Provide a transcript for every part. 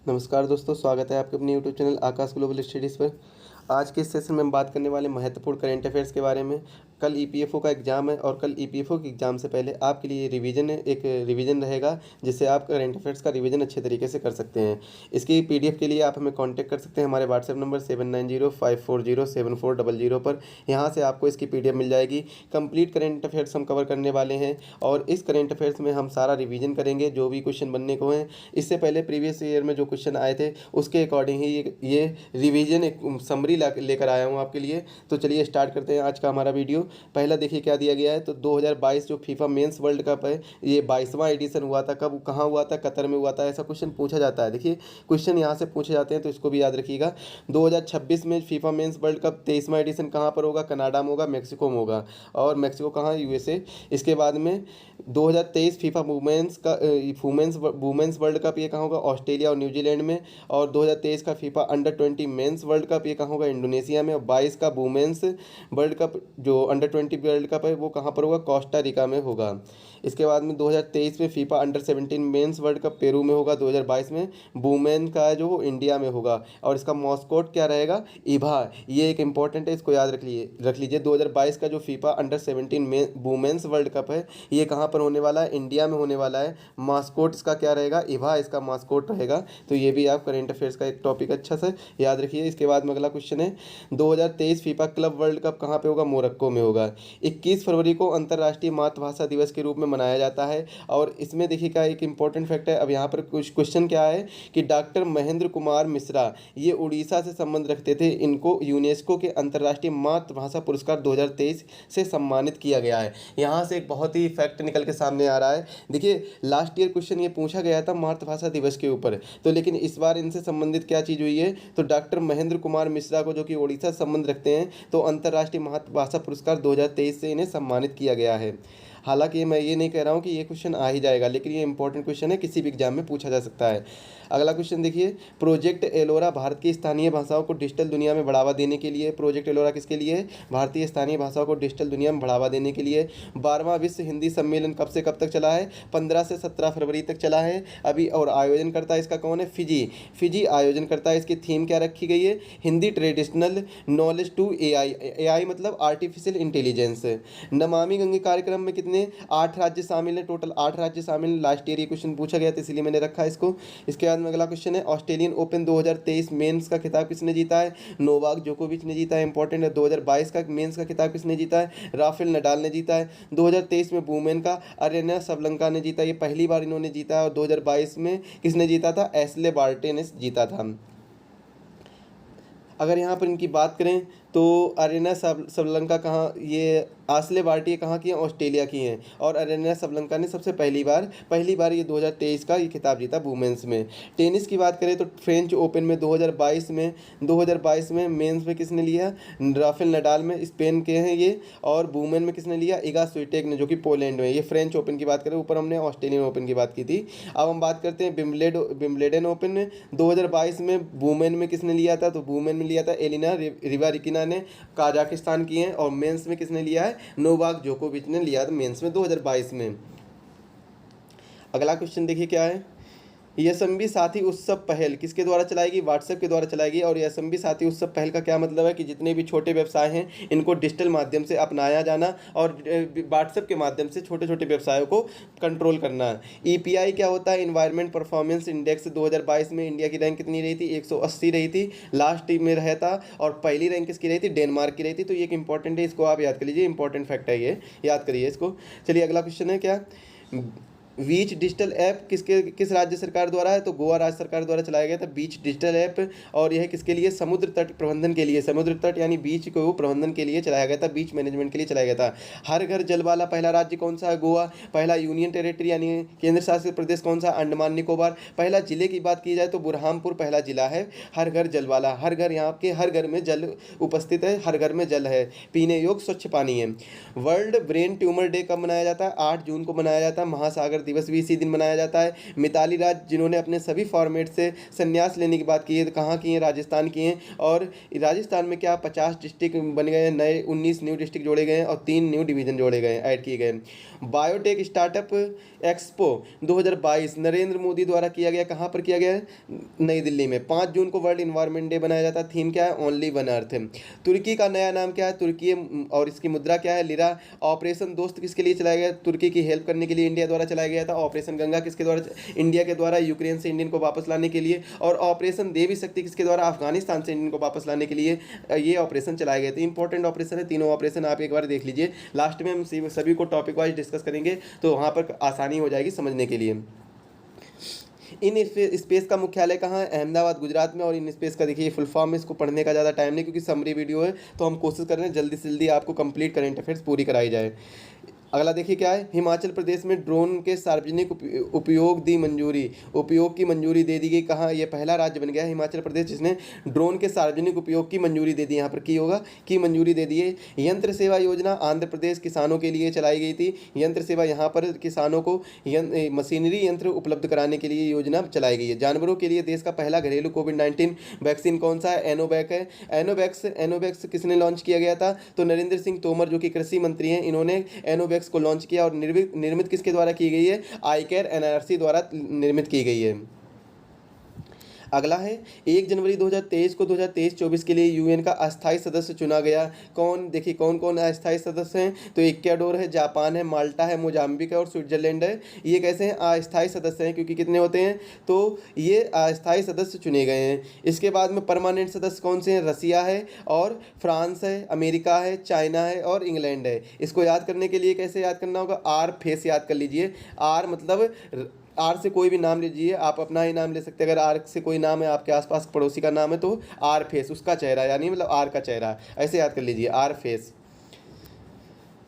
नमस्कार दोस्तों, स्वागत है आपके अपने यूट्यूब चैनल आकाश ग्लोबल स्टडीज़ पर। आज के इस सेशन में हम बात करने वाले महत्वपूर्ण करंट अफेयर्स के बारे में। कल ईपीएफओ का एग्ज़ाम है और कल ईपीएफओ के एग्ज़ाम से पहले आपके लिए एक रिवीजन रहेगा, जिससे आप करंट अफेयर्स का रिवीजन अच्छे तरीके से कर सकते हैं। इसकी पीडीएफ के लिए आप हमें कांटेक्ट कर सकते हैं हमारे व्हाट्सएप नंबर 7905407400 पर। यहाँ से आपको इसकी पीडीएफ मिल जाएगी। कंप्लीट करंट अफेयर्स हम कवर करने वाले हैं और इस करंट अफेयर्स में हम सारा रिवीजन करेंगे जो भी क्वेश्चन बनने को हैं। इससे पहले प्रीवियस ईयर में जो क्वेश्चन आए थे उसके अकॉर्डिंग ही ये रिवीजन एक समरी लेकर आया हूँ आपके लिए। तो चलिए स्टार्ट करते हैं आज का हमारा वीडियो। पहला देखिए क्या दिया गया है। तो 2022 जो फीफा मेंस वर्ल्ड कप है, ये 22वां एडिशन हुआ था। कब कहाँ हुआ था? कतर में हुआ था। ऐसा क्वेश्चन पूछा जाता है। देखिए क्वेश्चन यहाँ से पूछे जाते हैं तो इसको भी याद रखिएगा। 2026 में फीफा मेंस वर्ल्ड कप 23वां एडिशन कहाँ पर होगा? कनाडा में होगा, मेक्सिको में होगा। और मेक्सिको कहाँ? यूएसए। इसके बाद में 2023 फीफा वुमेन्स वर्ल्ड कप ये कहाँ होगा? ऑस्ट्रेलिया और न्यूजीलैंड में। और 2023 का FIFA under 20 mains world cup ये कहाँ होगा? इंडोनेशिया में। और 22 का वुमेन्स वर्ल्ड कप जो अंडर 20 वर्ल्ड कप है वो कहाँ पर होगा? कोस्टा रिका में होगा। इसके बाद में 2023 में FIFA under 17 mains world cup Peru में होगा। 2022 में वुमेन का जो वो इंडिया में होगा। और इसका मॉस्कोट क्या रहेगा? इभा। ये एक इंपॉर्टेंट है, इसको याद रख लीजिए। 2022 का जो FIFA under 17 women's world cup है ये कहाँ पर होने वाला है? इंडिया में होने वाला है। मास्कोट इसका क्या रहेगा? इभा इसका मास्कोट रहेगा। तो ये भी आप करेंट अफेयर्स का एक टॉपिक अच्छा से याद रखिए। इसके बाद में अगला क्वेश्चन है 2023 फीफा क्लब वर्ल्ड कप कहाँ पे होगा? मोरक्को में होगा। 21 फरवरी को अंतर्राष्ट्रीय मातृभाषा दिवस के रूप में मनाया जाता है। और इसमें देखिए क्या एक इंपॉर्टेंट फैक्ट है। अब यहाँ पर कुछ क्वेश्चन क्या है कि डॉक्टर महेंद्र कुमार मिश्रा ये उड़ीसा से संबंध रखते थे। इनको यूनेस्को के अंतर्राष्ट्रीय मातृभाषा पुरस्कार 2023 से सम्मानित किया गया है। यहाँ से एक बहुत ही फैक्ट निकल के सामने आ रहा है। देखिए लास्ट ईयर क्वेश्चन ये पूछा गया था मातृभाषा दिवस के ऊपर, तो लेकिन इस बार इनसे संबंधित क्या चीज़ हुई है? तो डॉक्टर महेंद्र कुमार मिश्रा को, जो कि उड़ीसा से संबंध रखते हैं, तो अंतर्राष्ट्रीय मातृभाषा पुरस्कार 2023 से इन्हें सम्मानित किया गया है। हालांकि मैं ये नहीं कह रहा हूँ कि ये क्वेश्चन आ ही जाएगा, लेकिन ये इंपॉर्टेंट क्वेश्चन है, किसी भी एग्जाम में पूछा जा सकता है। अगला क्वेश्चन देखिए, प्रोजेक्ट एलोरा भारत की स्थानीय भाषाओं को डिजिटल दुनिया में बढ़ावा देने के लिए। प्रोजेक्ट एलोरा किसके लिए है? भारतीय स्थानीय भाषाओं को डिजिटल दुनिया में बढ़ावा देने के लिए। 12वां विश्व हिंदी सम्मेलन कब से कब तक चला है? 15 से 17 फरवरी तक चला है अभी। और आयोजन करता है इसका कौन है? फिजी आयोजन करता है। इसकी थीम क्या रखी गई है? Hindi traditional knowledge to AI. AI मतलब आर्टिफिशियल इंटेलिजेंस। नमामि गंगे कार्यक्रम में कितने? 8 राज्य शामिल हैं। टोटल 8 राज्य शामिल हैं। लास्ट ईयर ये क्वेश्चन पूछा गया था, इसलिए मैंने रखा है इसको। इसके बाद में अगला क्वेश्चन है, ऑस्ट्रेलियन ओपन 2023 मेंस का खिताब किसने जीता है? नोवाक जोकोविच ने जीता है। इंपॉर्टेंट है। 2022 का मेंस का खिताब किसने जीता है? राफेल नडाल ने जीता है। 2023 में वुमेन का अरेना सबलंका ने जीता, ये पहली बार इन्होंने जीता है। और 2022 में किसने जीता था? एशले बार्टे ने जीता था। अगर यहाँ पर इनकी बात करें तो अरेना सबलंका कहाँ, ये आसले बार्टी कहाँ की हैं? ऑस्ट्रेलिया की हैं। और अरेना सबलंका ने सबसे पहली बार ये 2023 का ये खिताब जीता वुमेन्स में। टेनिस की बात करें तो फ्रेंच ओपन में 2022 में मेंस में किसने लिया? राफेल नडाल में, स्पेन के हैं ये। और वुमेन में किसने लिया? इगा स्विटेक ने, जो कि पोलैंड में। ये फ्रेंच ओपन की बात करें, ऊपर हमने ऑस्ट्रेलियन ओपन की बात की थी। अब हम बात करते हैं विम्बलेडन ओपन में 2022 में वुमेन में किसने लिया था? तो वुमेन में लिया था एलिना रिवारिकिना ने, काजाकिस्तान की हैं। और मेंस में किसने लिया है? नोवाक जोकोविच ने लिया था मेंस में 2022 में। अगला क्वेश्चन देखिए क्या है, यसम्बी साथी उत्सव पहल किसके द्वारा चलाएगी? व्हाट्सएप के द्वारा चलाएगी। और यसम्बी साथी उत्सव पहल का क्या मतलब है कि जितने भी छोटे व्यवसाय हैं इनको डिजिटल माध्यम से अपनाया जाना और व्हाट्सएप के माध्यम से छोटे छोटे व्यवसायों को कंट्रोल करना। ईपीआई क्या होता है? Environment performance index. 2022 में इंडिया की रैंक कितनी रही थी? 180 रही थी, लास्ट में रहा था। और पहली रैंक किसकी रही थी? डेनमार्क की रही थी। तो ये एक इंपॉर्टेंट है, इसको आप याद कर लीजिए, इंपॉर्टेंट फैक्ट है ये, याद करिए इसको। चलिए अगला क्वेश्चन है क्या, बीच डिजिटल ऐप किस राज्य सरकार द्वारा है? तो गोवा राज्य सरकार द्वारा चलाया गया था बीच डिजिटल ऐप। और यह किसके लिए? समुद्र तट प्रबंधन के लिए, समुद्र तट यानी बीच को प्रबंधन के लिए चलाया गया था, बीच मैनेजमेंट के लिए चलाया गया था। हर घर जल वाला पहला राज्य कौन सा है? गोवा। पहला यूनियन टेरिटरी यानी केंद्र शासित प्रदेश कौन सा? अंडमान निकोबार। पहला जिले की बात की जाए तो बुरहानपुर पहला जिला है। हर घर जल वाला, हर घर, यहाँ के हर घर में जल उपस्थित है, हर घर में जल है, पीने योग्य स्वच्छ पानी है। वर्ल्ड ब्रेन ट्यूमर डे कब मनाया जाता है? 8 जून को मनाया जाता है। महासागर दिवस भी इसी दिन मनाया जाता है। मिताली राज जिन्होंने अपने सभी फॉर्मेट से संन्यास लेने की बात की है, तो कहाँ की हैं, राजस्थान की हैं। और राजस्थान में क्या 50 डिस्ट्रिक्ट बन गए हैं, नए 19 न्यू डिस्ट्रिक्ट जोड़े गए हैं और 3 न्यू डिवीज़न जोड़े गए हैं, ऐड किए गए हैं। Biotech startup expo 2022 Narendra Modi द्वारा किया गया, कहाँ पर किया गया है, नई दिल्ली में। 5 जून को वर्ल्ड इन्वायरमेंट डे बनाया जाता है। थीम क्या है, ओनली वन अर्थ। तुर्की का नया नाम क्या है, तुर्की, और इसकी मुद्रा क्या है, लिरा। ऑपरेशन दोस्त किसके लिए चलाया गया, तुर्की की हेल्प करने के लिए इंडिया द्वारा चलाया गया था। ऑपरेशन गंगा किसके द्वारा, इंडिया के द्वारा यूक्रेन से इंडियन को वापस लाने के लिए। और ऑपरेशन देवी शक्ति किसके द्वारा, अफगानिस्तान से इंडियन को वापस लाने के लिए ये ऑपरेशन चलाए गए थे। इंपॉर्टेंट ऑपरेशन है, तीनों ऑपरेशन आप एक बार देख लीजिए। लास्ट में हम सभी को टॉपिक वाइज डिस्कस करेंगे, तो वहाँ पर आसानी हो जाएगी समझने के लिए। इन स्पेस का मुख्यालय कहाँ है, अहमदाबाद गुजरात में। और इन स्पेस का देखिए फुल फॉर्म में, इसको पढ़ने का ज़्यादा टाइम नहीं क्योंकि समरी वीडियो है, तो हम कोशिश कर रहे हैं जल्दी से जल्दी आपको कंप्लीट करेंट अफेयर्स पूरी कराई जाए। अगला देखिए क्या है, हिमाचल प्रदेश में ड्रोन के सार्वजनिक उपयोग की मंजूरी दे दी गई। कहाँ, ये पहला राज्य बन गया है हिमाचल प्रदेश जिसने ड्रोन के सार्वजनिक उपयोग की मंजूरी दे दी। यहाँ पर की होगा की मंजूरी दे दी है। यंत्र सेवा योजना आंध्र प्रदेश किसानों के लिए चलाई गई थी। यंत्र सेवा, यहाँ पर किसानों को मशीनरी यंत्र उपलब्ध कराने के लिए योजना चलाई गई है। जानवरों के लिए देश का पहला घरेलू कोविड-19 वैक्सीन कौन सा है, एनोवैक है। एनोवैक्स किसने लॉन्च किया गया था, तो नरेंद्र सिंह तोमर जो कि कृषि मंत्री हैं, इन्होंने एनोवैक्स को लॉन्च किया। और निर्मित किसके द्वारा की गई है, आईकेयर एनआरसी द्वारा निर्मित की गई है। अगला है 1 जनवरी 2023 को 2023-24 के लिए यूएन का अस्थायी सदस्य चुना गया। कौन, देखिए कौन कौन अस्थायी सदस्य हैं, तो इक्वाडोर है, जापान है, माल्टा है, मोजाम्बिक है और स्विट्जरलैंड है। ये कैसे हैं, अस्थायी सदस्य हैं, क्योंकि कितने होते हैं, तो ये अस्थायी सदस्य चुने गए हैं। इसके बाद में परमानेंट सदस्य कौन से हैं, रसिया है और फ्रांस है, अमेरिका है, चाइना है और इंग्लैंड है। इसको याद करने के लिए कैसे याद करना होगा, आर फेस याद कर लीजिए। आर मतलब आर से कोई भी नाम लीजिए, आप अपना ही नाम ले सकते हैं। अगर आर से कोई नाम है, आपके आसपास पड़ोसी का नाम है, तो आर फेस उसका चेहरा, यानी मतलब आर का चेहरा, ऐसे याद कर लीजिए, आर फेस।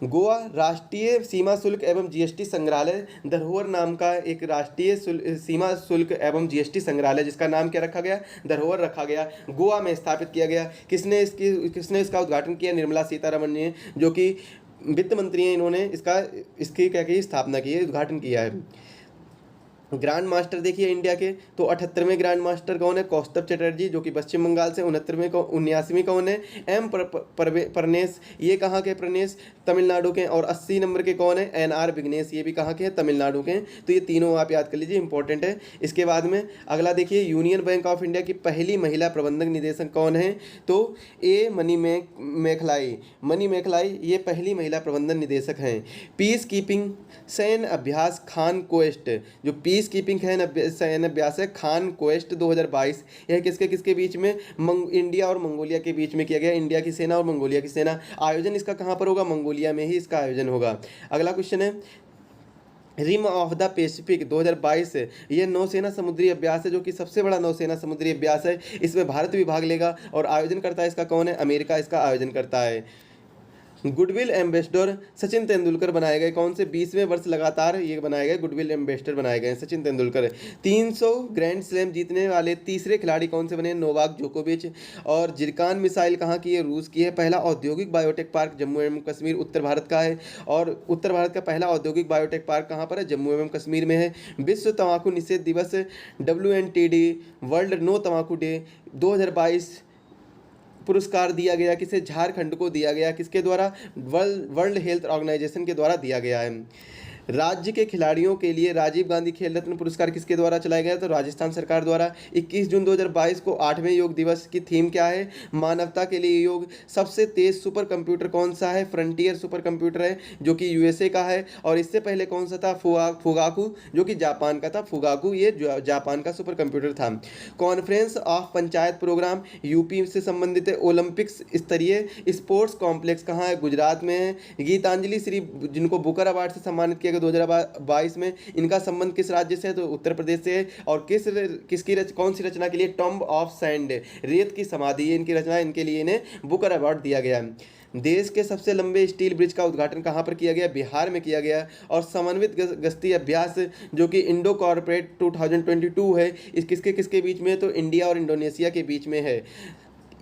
गोवा राष्ट्रीय सीमा शुल्क एवं जीएसटी संग्रहालय, धरोहर नाम का एक राष्ट्रीय सीमा शुल्क एवं जीएसटी संग्रहालय, जिसका नाम क्या रखा गया, धरोहर रखा गया, गोवा में स्थापित किया गया। किसने इसका उद्घाटन किया, निर्मला सीतारमण ने, जो कि वित्त मंत्री हैं। इन्होंने इसकी क्या की स्थापना की है, उद्घाटन किया है। ग्रैंड मास्टर देखिए इंडिया के, तो 78वें ग्रैंड मास्टर कौन है, कौस्तभ चटर्जी जो कि पश्चिम बंगाल से। 79वें कौन है, एम प्रनेश, ये कहाँ के, प्रनेश तमिलनाडु के। और 80 नंबर के कौन है, एनआर विघ्नेश, ये भी कहाँ के हैं, तमिलनाडु के। तो ये तीनों आप याद कर लीजिए, इंपॉर्टेंट है। इसके बाद में अगला देखिए, यूनियन बैंक ऑफ इंडिया की पहली महिला प्रबंधक निदेशक कौन है, तो ए मनी मेखलाई ये पहली महिला प्रबंधन निदेशक हैं। पीस कीपिंग सैन्य अभ्यास खान क्वेस्ट, जो पीस कीपिंग सैन्य अभ्यास है खान क्वेस्ट 2022, यह किसके किसके बीच में, इंडिया और मंगोलिया के बीच में किया गया। इंडिया की सेना और मंगोलिया की सेना। आयोजन इसका कहाँ पर होगा, मंगोलिया में ही इसका आयोजन होगा। अगला क्वेश्चन है, रिम ऑफ द पैसिफिक 2022, यह नौसेना समुद्री अभ्यास है, जो कि सबसे बड़ा नौसेना समुद्री अभ्यास है। इसमें भारत भी भाग लेगा और आयोजन करता है इसका कौन है, अमेरिका इसका आयोजन करता है। गुडविल एम्बेसडर सचिन तेंदुलकर बनाए गए, कौन से 20वें वर्ष लगातार ये बनाए गए गुडविल एम्बेसडर बनाए गए सचिन तेंदुलकर। 300 ग्रैंड स्लैम जीतने वाले तीसरे खिलाड़ी कौन से बने, नोवाक जोकोविच। और जिरकान मिसाइल कहाँ की है, रूस की है। पहला औद्योगिक बायोटेक पार्क जम्मू एवं कश्मीर उत्तर भारत का है। और उत्तर भारत का पहला औद्योगिक बायोटेक पार्क कहाँ पर है, जम्मू एवं कश्मीर में है। विश्व तंबाकू निषेध दिवस WNTD वर्ल्ड नो तंबाकू डे 2022 पुरस्कार दिया गया किसे, झारखंड को दिया गया, किसके द्वारा, वर्ल्ड हेल्थ ऑर्गेनाइजेशन के द्वारा दिया गया है। राज्य के खिलाड़ियों के लिए राजीव गांधी खेल रत्न पुरस्कार किसके द्वारा चलाया गया, तो राजस्थान सरकार द्वारा। 21 जून 2022 को 8वें योग दिवस की थीम क्या है, मानवता के लिए योग। सबसे तेज सुपर कंप्यूटर कौन सा है, फ्रंटियर सुपर कंप्यूटर है, जो कि यूएसए का है। और इससे पहले कौन सा था, फुगाकू, जो कि जापान का था। फुगाकू ये जापान का सुपर कंप्यूटर था। Conference of panchayat programme UP से संबंधित है। ओलंपिक्स स्तरीय स्पोर्ट्स कॉम्प्लेक्स कहाँ है, गुजरात में है। गीतांजलि श्री जिनको बुकर अवार्ड से सम्मानित किया 2022 में, इनका संबंध किस राज्य से है, तो उत्तर प्रदेश से है। और कौन सी रचना के लिए, टॉम्ब ऑफ सैंड, रेत की समाधि, इनकी रचना, इनके लिए इन्हें बुकर अवार्ड दिया गया है। देश के सबसे लंबे स्टील ब्रिज का उद्घाटन कहाँ पर किया गया, बिहार में किया गया। और समन्वित गश्ती अभ्यास जो कि इंडो कॉर्पोरेट 2022 है, इस किसके किसके बीच में, तो इंडिया और इंडोनेशिया के बीच में है।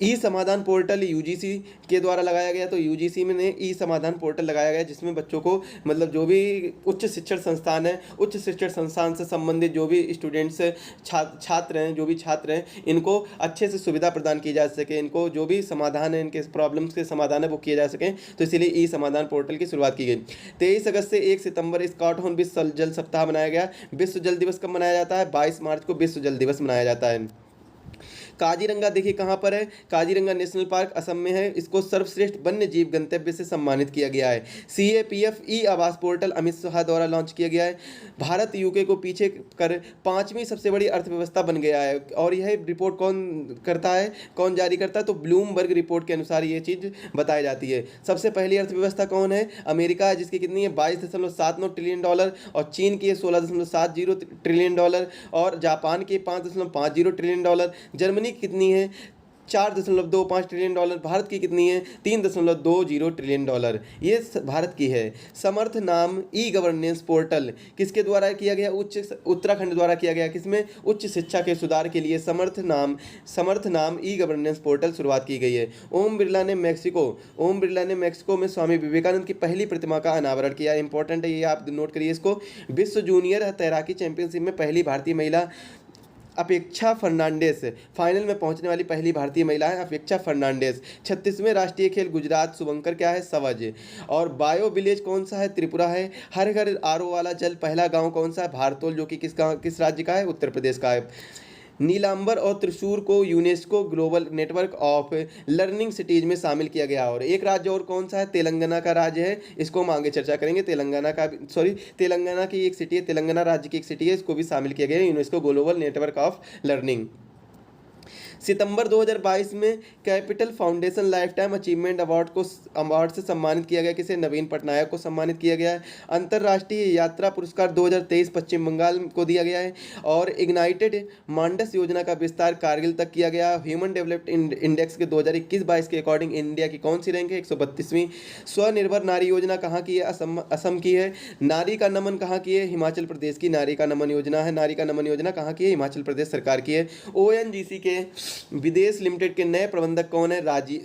ई समाधान पोर्टल यूजीसी के द्वारा लगाया गया। तो यूजीसी में ने ई समाधान पोर्टल लगाया गया, जिसमें बच्चों को मतलब जो भी उच्च शिक्षण संस्थान है, उच्च शिक्षण संस्थान से संबंधित जो भी स्टूडेंट्स छात्र हैं, जो भी छात्र हैं, इनको अच्छे से सुविधा प्रदान की जा सके, इनको जो भी समाधान है, इनके प्रॉब्लम्स के समाधान है वो किए जा सकें। तो इसीलिए ई समाधान पोर्टल की शुरुआत की गई। 23 अगस्त से 1 सितंबर स्कॉटहोम विश्व जल सप्ताह मनाया गया। विश्व जल दिवस कब मनाया जाता है? 22 मार्च को विश्व जल दिवस मनाया जाता है। काजीरंगा देखिए कहाँ पर है, काजीरंगा नेशनल पार्क असम में है। इसको सर्वश्रेष्ठ वन्य जीव गंतव्य से सम्मानित किया गया है। CAPF ई आवास पोर्टल अमित शाह द्वारा लॉन्च किया गया है। भारत यूके को पीछे कर 5वीं सबसे बड़ी अर्थव्यवस्था बन गया है। और यह रिपोर्ट कौन करता है, कौन जारी करता है? तो ब्लूमबर्ग रिपोर्ट के अनुसार ये चीज़ बताई जाती है। सबसे पहली अर्थव्यवस्था कौन है? अमेरिका है, जिसकी कितनी है? $22.79 ट्रिलियन, और चीन की है $16.70 ट्रिलियन, और जापान की 5.50 ट्रिलियन, जर्मनी की कितनी है? $4.25 ट्रिलियन। भारत की कितनी है? $3.20 ट्रिलियन। ये भारत की है। समर्थ नाम ई गवर्नेंस पोर्टल किसके द्वारा किया गया? उत्तराखंड द्वारा किया गया। किसमें? उच्च शिक्षा के सुधार के लिए समर्थ नाम ई गवर्नेंस पोर्टल शुरुआत की गई है। ओम बिरला ने मैक्सिको में स्वामी विवेकानंद की पहली प्रतिमा का अनावरण किया। इंपॉर्टेंट है ये, आप नोट करिए इसको। विश्व जूनियर तैराकी चैंपियनशिप में पहली भारतीय महिला अपेक्षा फर्नांडिस फाइनल में पहुंचने वाली पहली भारतीय महिला है अपेक्षा फर्नांडिस। 36वें राष्ट्रीय खेल गुजरात शुभंकर क्या है? सवज। और बायो विलेज कौन सा है? त्रिपुरा है। हर घर RO वाला जल पहला गांव कौन सा है? भारतोल, जो कि किस राज्य का है? उत्तर प्रदेश का है। नीलांबर और त्रिशूर को UNESCO global network of learning cities में शामिल किया गया। और एक राज्य और कौन सा है? तेलंगाना का राज्य है। इसको हम आगे चर्चा करेंगे। तेलंगाना की एक सिटी है, तेलंगाना राज्य की एक सिटी है, इसको भी शामिल किया गया है UNESCO global network of learning. सितंबर 2022 में capital foundation lifetime achievement award से सम्मानित किया गया। किसे? नवीन पटनायक को सम्मानित किया गया है। अंतर्राष्ट्रीय यात्रा पुरस्कार 2023 पश्चिम बंगाल को दिया गया है। और इग्नाइटेड मांडस योजना का विस्तार कारगिल तक किया गया। ह्यूमन डेवलपमेंट इंडेक्स के 2021-22 के अकॉर्डिंग इंडिया की कौन सी रैंक है? 132वीं। स्वनिर्भर नारी योजना कहाँ की है? असम की है। नारी का नमन कहाँ की है? हिमाचल प्रदेश की नारी का नमन योजना है। नारी का नमन योजना कहाँ की है? हिमाचल प्रदेश सरकार की है। ONGC के विदेश लिमिटेड के नए प्रबंधक कौन है?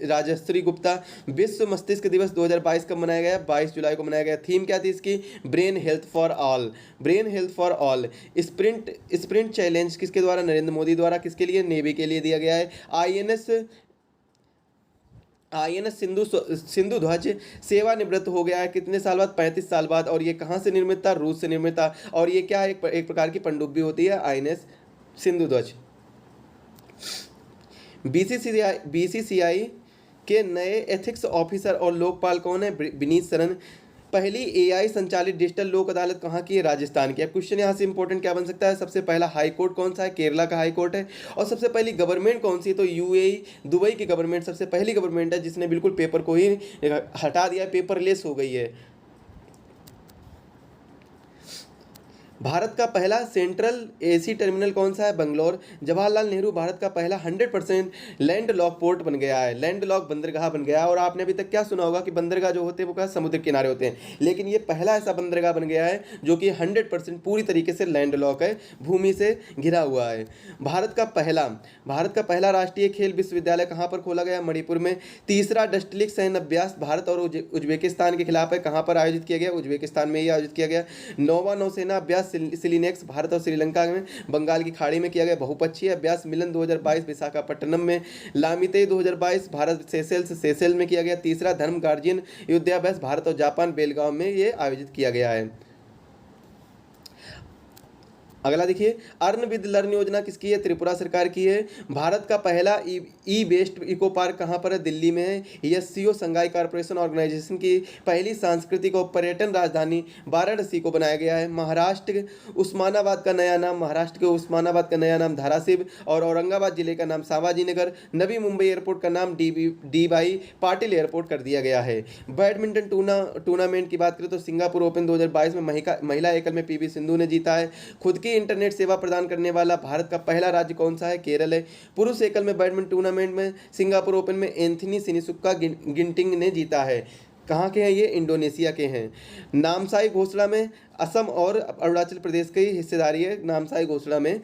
राजश्री गुप्ता। विश्व मस्तिष्क दिवस 2022 कब मनाया गया? 22 जुलाई को मनाया गया। थीम क्या थी इसकी? Brain health for all. Sprint challenge किसके द्वारा? नरेंद्र मोदी द्वारा। किसके लिए? नेवी के लिए दिया गया है। INS सिंधु ध्वज सेवानिवृत्त हो गया है। कितने साल बाद? 35 साल बाद। और ये कहाँ से निर्मित था? रूस से निर्मित था। और ये क्या है? एक प्रकार की पनडुब्बी होती है INS सिंधु ध्वज। BCCI के नए एथिक्स ऑफिसर और लोकपाल कौन है? विनीत सरन। पहली AI संचालित डिजिटल लोक अदालत कहाँ की है? राजस्थान की है। क्वेश्चन यहाँ से इंपॉर्टेंट क्या बन सकता है? सबसे पहला हाई कोर्ट कौन सा है? केरला का हाई कोर्ट है। और सबसे पहली गवर्नमेंट कौन सी है? तो UAE दुबई की गवर्नमेंट सबसे पहली गवर्नमेंट है जिसने बिल्कुल पेपर को ही हटा दिया, पेपरलेस हो गई है। भारत का पहला सेंट्रल AC टर्मिनल कौन सा है? बंगलौर। जवाहरलाल नेहरू भारत का पहला 100% लैंड लॉक पोर्ट बन गया है, लैंड लॉक बंदरगाह बन गया है। और आपने अभी तक क्या सुना होगा कि बंदरगाह जो होते हैं वो क्या समुद्र किनारे होते हैं, लेकिन ये पहला ऐसा बंदरगाह बन गया है जो कि 100% पूरी तरीके से लैंड लॉक है, भूमि से घिरा हुआ है। भारत का पहला राष्ट्रीय खेल विश्वविद्यालय कहाँ पर खोला गया? मणिपुर में। तीसरा डस्टलिक सैन्य अभ्यास भारत और उज्बेकिस्तान के खिलाफ है, कहाँ पर आयोजित किया गया? उज्बेकिस्तान में ही आयोजित किया गया। नौवां नौसेना अभ्यास सिलिनेक्स भारत और श्रीलंका में बंगाल की खाड़ी में किया गया। बहुपक्षीय अभ्यास मिलन 2022 विशाखापट्टनम में। लामिते 2022 भारत सेशेल्स में किया गया। तीसरा धर्म गार्जियन युद्धाभ्यास भारत और जापान बेलगांव में ये आयोजित किया गया है। अगला देखिए, अर्न विद लर्न योजना किसकी है? त्रिपुरा सरकार की है। भारत का पहला ई वेस्ट इको पार्क कहाँ पर है? दिल्ली में है। SCO संघाई कॉर्पोरेशन ऑर्गेनाइजेशन की पहली सांस्कृतिक और पर्यटन राजधानी वाराणसी को बनाया गया है। महाराष्ट्र के उस्मानाबाद का नया नाम धाराशिव और औरंगाबाद जिले का नाम संभाजी नगर। नवी मुंबई एयरपोर्ट का नाम DY पाटिल एयरपोर्ट कर दिया गया है। बैडमिंटन टूर्नामेंट की बात करें तो सिंगापुर ओपन 2022 में महिला एकल में PV सिंधु ने जीता है। खुद की इंटरनेट सेवा प्रदान करने वाला भारत का पहला राज्य कौन सा है? केरल है। पुरुष एकल में बैडमिंटन टूर्नामेंट में सिंगापुर ओपन में एंथनी सिनिसुका गिंटिंग ने जीता है। कहाँ के हैं ये? इंडोनेशिया के हैं। नामसाई घोषणा में असम और अरुणाचल प्रदेश की हिस्सेदारी है। नामसाई घोषणा में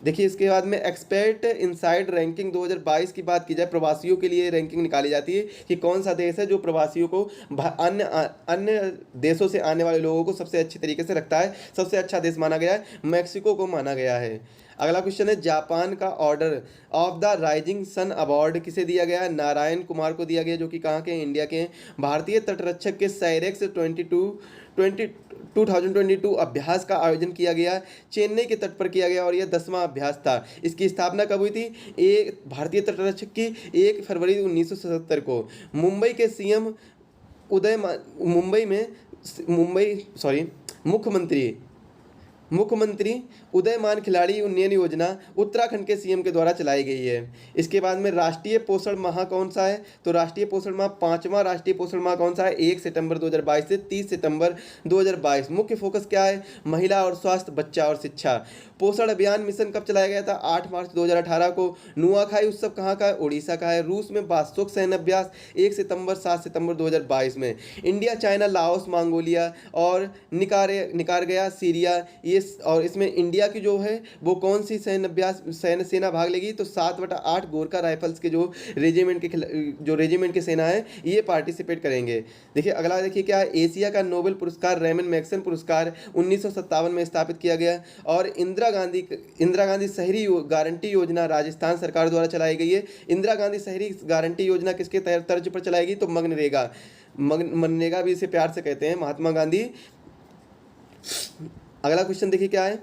देखिए इसके बाद में एक्सपर्ट इनसाइड रैंकिंग 2022 की बात की जाए, प्रवासियों के लिए रैंकिंग निकाली जाती है कि कौन सा देश है जो प्रवासियों को अन्य अन्य देशों से आने वाले लोगों को सबसे अच्छी तरीके से रखता है। सबसे अच्छा देश माना गया है, मैक्सिको को माना गया है। अगला क्वेश्चन है, जापान का Order of the Rising Sun Award किसे दिया गया है? नारायण कुमार को दिया गया, जो कि कहाँ के हैं? इंडिया के हैं। भारतीय तटरक्षक के साइरेक्स 2022 अभ्यास का आयोजन किया गया, चेन्नई के तट पर किया गया और यह 10वां अभ्यास था। इसकी स्थापना कब हुई थी? एक भारतीय तटरक्षक की 1 फरवरी 1977 को। मुंबई के सीएम मुंबई में मुख्यमंत्री मुख्यमंत्री उदयमान खिलाड़ी उन्नयन योजना उत्तराखंड के सीएम के द्वारा चलाई गई है। इसके बाद में राष्ट्रीय पोषण माह कौन सा है? तो राष्ट्रीय पोषण माह, 5वां राष्ट्रीय पोषण माह कौन सा है? 1 सितंबर 2022 से 30 सितंबर 2022। मुख्य फोकस क्या है? महिला और स्वास्थ्य, बच्चा और शिक्षा। पोषण अभियान मिशन कब चलाया गया था? 8 मार्च 2018 को। नुआखाई उत्सव कहाँ का है? उड़ीसा का है। रूस में वास्तुक सैन्य अभ्यास 1 सितंबर 7 सितंबर 2022 में। इंडिया, चाइना, लाओस, मंगोलिया और निकारागुआ, सीरिया, ये और इसमें इंडिया की जो है वो कौन सी सैन्य सेना भाग लेगी? तो 7/8 गोरखा राइफल्स के जो रेजिमेंट की सेना है ये पार्टिसिपेट करेंगे। देखिए अगला, देखिए क्या है? एशिया का नोबेल पुरस्कार रेमन मैग्सेसे पुरस्कार 1957 में स्थापित किया गया और इंदिरा गांधी शहरी गारंटी योजना राजस्थान सरकार द्वारा चलाई गई है। इंदिरा गांधी शहरी गारंटी योजना किसके तर्ज पर चलाएगी? तो मनरेगा भी इसे प्यार से कहते हैं, महात्मा गांधी। अगला क्वेश्चन देखिए क्या है?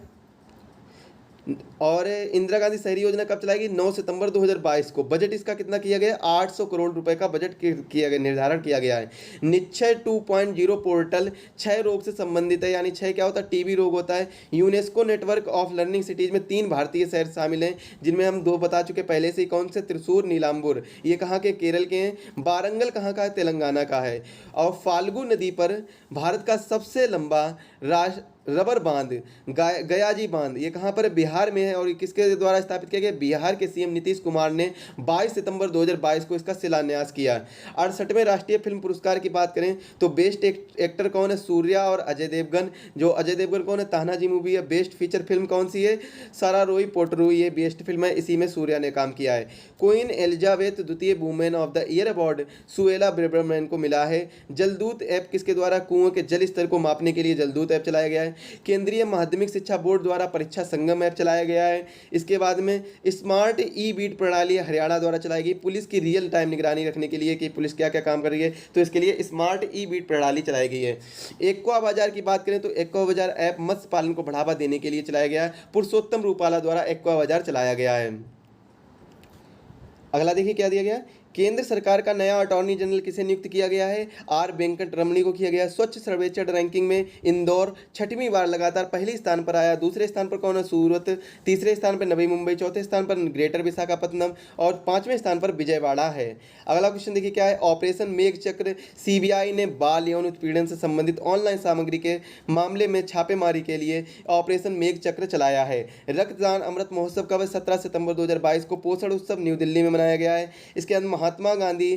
और इंदिरा गांधी शहरी योजना कब चलाएगी? 9 सितंबर 2022 को। बजट इसका कितना किया गया? 800 करोड़ रुपए का बजट किया गया, निर्धारण किया गया है। निश्चय 2.0 पोर्टल क्षय रोग से संबंधित है, यानी क्षय क्या होता है? टीबी रोग होता है। UNESCO network of learning cities में 3 भारतीय शहर शामिल हैं, जिनमें हम 2 बता चुके पहले से ही। कौन से? त्रिशूर, नीलांबुर, ये कहाँ के? केरल के हैं। वारंगल कहाँ का है? तेलंगाना का है। और फाल्गु नदी पर भारत का सबसे लंबा रबर बांध गयाजी बांध, ये कहाँ पर? बिहार में है। और किसके द्वारा स्थापित किया गया? बिहार के सीएम नीतीश कुमार ने 22 सितंबर 2022 को इसका शिलान्यास किया। 68वें राष्ट्रीय फिल्म पुरस्कार की बात करें तो बेस्ट एक्टर कौन है? सूर्या और अजय देवगन। जो अजय देवगन कौन है? तानाजी मूवी है। बेस्ट फीचर फिल्म कौन सी है? सारा रोई पोटरू, ये बेस्ट फिल्म है, इसी में सूर्या ने काम किया है। क्वीन एलिजाबेथ द्वितीय women of the year award Suella Braverman को मिला है। जलदूत ऐप किसके द्वारा? कुओं के जल स्तर को मापने के लिए जलदूत ऐप चलाया गया है। केंद्रीय माध्यमिक शिक्षा बोर्ड द्वारा परीक्षा संगम ऐप चलाया गया है। इसके बाद में स्मार्ट ई बीट प्रणाली हरियाणा द्वारा चलाई गई, पुलिस की रियल टाइम निगरानी रखने के लिए कि पुलिस क्या क्या काम कर रही है, तो इसके लिए स्मार्ट ई बीट प्रणाली चलाई गई है। एक्वा बाजार की बात करें तो एक्वा बाजार ऐप मत्स्य पालन को बढ़ावा देने के लिए चलाया गया है। पुरुषोत्तम रूपाला द्वारा एक्वा बाजार चलाया गया है। अगला देखिए क्या दिया गया? केंद्र सरकार का नया अटॉर्नी जनरल किसे नियुक्त किया गया है? आर वेंकट रमणी को किया गया। स्वच्छ सर्वेक्षण रैंकिंग में इंदौर 6वीं बार लगातार पहले स्थान पर आया। दूसरे स्थान पर कौन है? सूरत। तीसरे स्थान पर नवी मुंबई। चौथे स्थान पर ग्रेटर विशाखापत्तनम और 5वें स्थान पर विजयवाड़ा है। अगला क्वेश्चन देखिए क्या है? ऑपरेशन मेघ चक्र, सीबीआई ने बाल यौन उत्पीड़न से संबंधित ऑनलाइन सामग्री के मामले में छापेमारी के लिए ऑपरेशन मेघ चक्र चलाया है। रक्तदान अमृत महोत्सव कब? 17 सितंबर 2022 को। पोषण उत्सव न्यू दिल्ली में मनाया गया है। इसके अंदर Mahatma Gandhi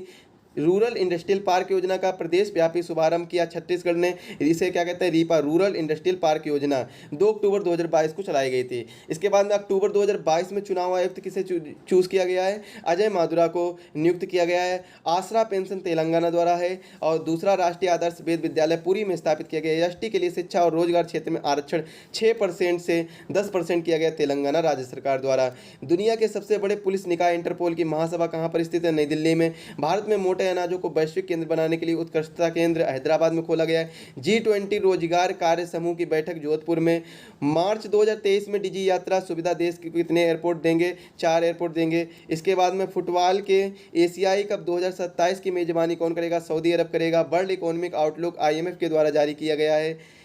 rural industrial park योजना का प्रदेश व्यापी शुभारंभ किया छत्तीसगढ़ ने। इसे क्या कहते हैं? रीपा, रूरल इंडस्ट्रियल पार्क योजना 2 अक्टूबर 2022 को चलाई गई थी। इसके बाद में अक्टूबर 2022 में चुनाव आयुक्त किसे चूज किया गया है? अजय मादुरा को नियुक्त किया गया है। आसरा पेंशन तेलंगाना द्वारा है। और दूसरा राष्ट्रीय आदर्श वेद विद्यालय पुरी में स्थापित किया गया। एसटी के लिए शिक्षा और रोजगार क्षेत्र में आरक्षण 6% से 10% किया गया तेलंगाना राज्य सरकार द्वारा। दुनिया के सबसे बड़े पुलिस निकाय इंटरपोल की महासभा कहाँ पर स्थित है? नई दिल्ली में। भारत में मोटे अनाजों को वैश्विक केंद्र बनाने के लिए उत्कृष्टता केंद्र हैदराबाद में खोला गया है। G20 रोजगार कार्य समूह की बैठक जोधपुर में। मार्च 2023 में डिजी यात्रा सुविधा देश के कितने एयरपोर्ट देंगे? 4 एयरपोर्ट देंगे। इसके बाद में फुटबॉल के एशियाई कप 2027 की मेजबानी कौन करेगा? सऊदी अरब करेगा। वर्ल्ड इकोनॉमिक आउटलुक IMF के द्वारा जारी किया गया है।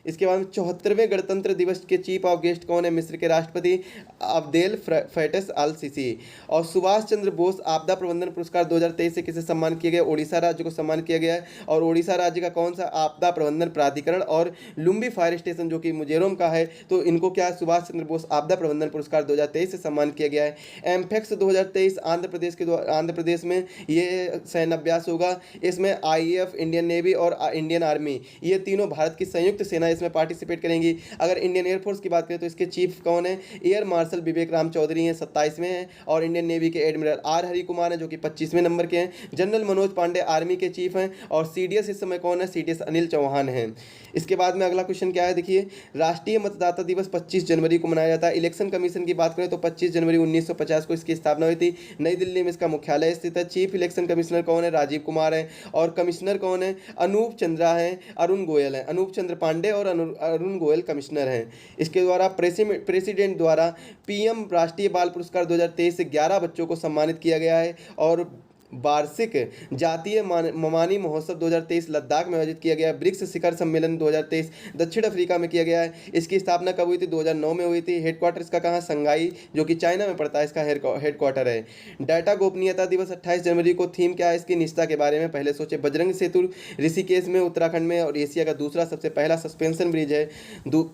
इसके बाद 74वें गणतंत्र दिवस के चीफ ऑफ गेस्ट कौन है? मिस्र के राष्ट्रपति अब्देल फैटस अल सीसी। और सुभाष चंद्र बोस आपदा प्रबंधन पुरस्कार 2023 से किसे सम्मानित किया गया? ओडिशा राज्य को सम्मानित किया गया है। और ओडिशा राज्य का कौन सा आपदा प्रबंधन प्राधिकरण और लुम्बी फायर स्टेशन जो कि मिजोरम का है, तो इनको क्या सुभाष चंद्र बोस आपदा प्रबंधन पुरस्कार 2023 से सम्मानित किया गया है। एमफेक्स 2023 आंध्र प्रदेश में ये सैन्य अभ्यास होगा। इसमें IAF, इंडियन नेवी और इंडियन आर्मी, ये तीनों भारत की संयुक्त सेना इसमें पार्टिसिपेट करेंगी। अगर इंडियन एयरफोर्स की बात करें तो इसके चीफ कौन है, एयर मार्शल विवेक राम चौधरी हैं, 27वें हैं। और इंडियन नेवी के एडमिरल आर हरि कुमार हैं जो कि 25वें नंबर के हैं। जनरल मनोज पांडे आर्मी के चीफ हैं। और सीडीएस इस समय कौन है, सीडीएस अनिल चौहान हैं। इसके बाद में अगला क्वेश्चन क्या है, देखिए राष्ट्रीय मतदाता दिवस 25 जनवरी को मनाया जाता है। इलेक्शन कमीशन की बात करें तो 25 जनवरी 1950 को इसकी स्थापना हुई थी। नई दिल्ली में इसका मुख्यालय स्थित है। चीफ इलेक्शन कमिश्नर कौन है, राजीव कुमार है। और कमिश्नर कौन है, अनूप चंद्रा है, अरुण गोयल है। अनूप चंद्र पांडे और अरुण गोयल कमिश्नर हैं। इसके द्वारा प्रेसिडेंट द्वारा पीएम राष्ट्रीय बाल पुरस्कार 2023 से 11 बच्चों को सम्मानित किया गया है। और वार्षिक जातीय ममानी महोत्सव 2023 लद्दाख में आयोजित किया गया है। ब्रिक्स शिखर सम्मेलन 2023 दक्षिण अफ्रीका में किया गया है। इसकी स्थापना कब हुई थी, 2009 में हुई थी। हेडक्वार्टर इसका कहाँ, संघाई जो कि चाइना में पड़ता है, इसका हेडक्वार्टर है। डाटा गोपनीयता दिवस 28 जनवरी को। थीम क्या है इसकी, निष्ठा के बारे में पहले सोचे। बजरंग सेतु ऋषिकेश में उत्तराखंड में, और एशिया का दूसरा सबसे पहला सस्पेंशन ब्रिज है।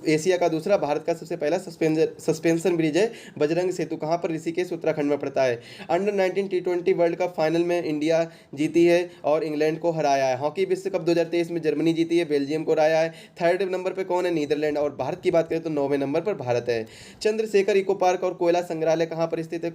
एशिया का दूसरा, भारत का सबसे पहला सस्पेंशन ब्रिज है बजरंग सेतु। कहाँ पर, ऋषिकेश उत्तराखंड में पड़ता है। Under 19 T20 world cup final में इंडिया जीती है और इंग्लैंड को हराया है। हॉकी विश्व कप 2023 में जर्मनी जीती है, बेल्जियम को हराया है। थर्ड नंबर पे कौन है, नीदरलैंड। और भारत की बात करें तो 9वें नंबर पर भारत है। चंद्रशेखर इको पार्क और कोयला संग्रहालय कहाँ पर स्थित है,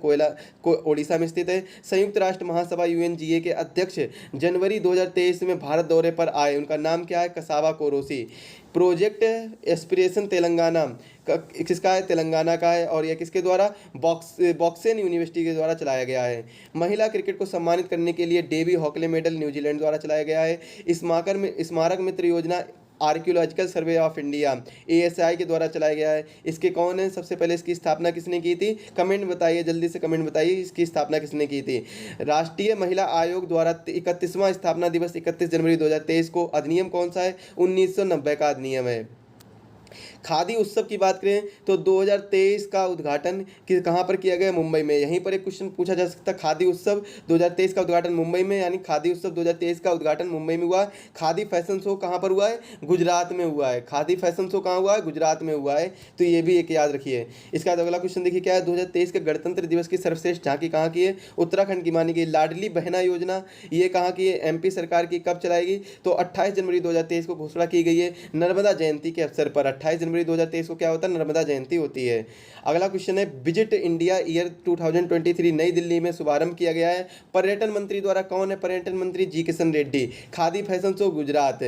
ओडिशा में स्थित है। संयुक्त राष्ट्र महासभा UNGA के अध्यक्ष जनवरी 2023 में भारत दौरे पर आए। उनका नाम क्या है, Kasawa Korosi. Project aspiration Telangana किसका है, तेलंगाना का है। और यह किसके द्वारा, बॉक्सेन यूनिवर्सिटी के द्वारा चलाया गया है। महिला क्रिकेट को सम्मानित करने के लिए डेवी हॉकले मेडल न्यूजीलैंड द्वारा चलाया गया है। स्मारक मित्र योजना archaeological survey of India ASI के द्वारा चलाया गया है। इसके कौन है, सबसे पहले इसकी स्थापना किसने की थी, कमेंट बताइए, जल्दी से कमेंट बताइए इसकी स्थापना किसने की थी। राष्ट्रीय महिला आयोग द्वारा 31वां स्थापना दिवस 31 जनवरी 2023 को। अधिनियम कौन सा है, 1990 का अधिनियम है। खादी उत्सव की बात करें तो 2023 का उद्घाटन कहाँ पर किया गया, मुंबई में। यहीं पर एक क्वेश्चन पूछा जा सकता है, खादी उत्सव 2023 का उद्घाटन मुंबई में, यानी खादी उत्सव 2023 का उद्घाटन मुंबई में हुआ। खादी फैशन शो कहाँ पर हुआ है, गुजरात में हुआ है। खादी फैशन शो कहाँ हुआ है, गुजरात में हुआ है। तो ये भी एक याद रखिए। इसका अगला क्वेश्चन देखिए क्या है, 2023 के गणतंत्र दिवस की सर्वश्रेष्ठ झांकी कहाँ की है, उत्तराखंड की मानी गई। लाडली बहना योजना ये कहाँ की है, MP सरकार की। कब चलाएगी, तो 28 जनवरी 2023 को घोषणा की गई है, नर्मदा जयंती के अवसर पर। 28 जनवरी 2023 को क्या होता है, नर्मदा जयंती होती है। अगला क्वेश्चन है, विजिट इंडिया ईयर 2023 नई दिल्ली में शुभारंभ किया गया है। पर्यटन मंत्री द्वारा कौन है, पर्यटन मंत्री G Kishan Reddy. Khadi fashion show Gujarat.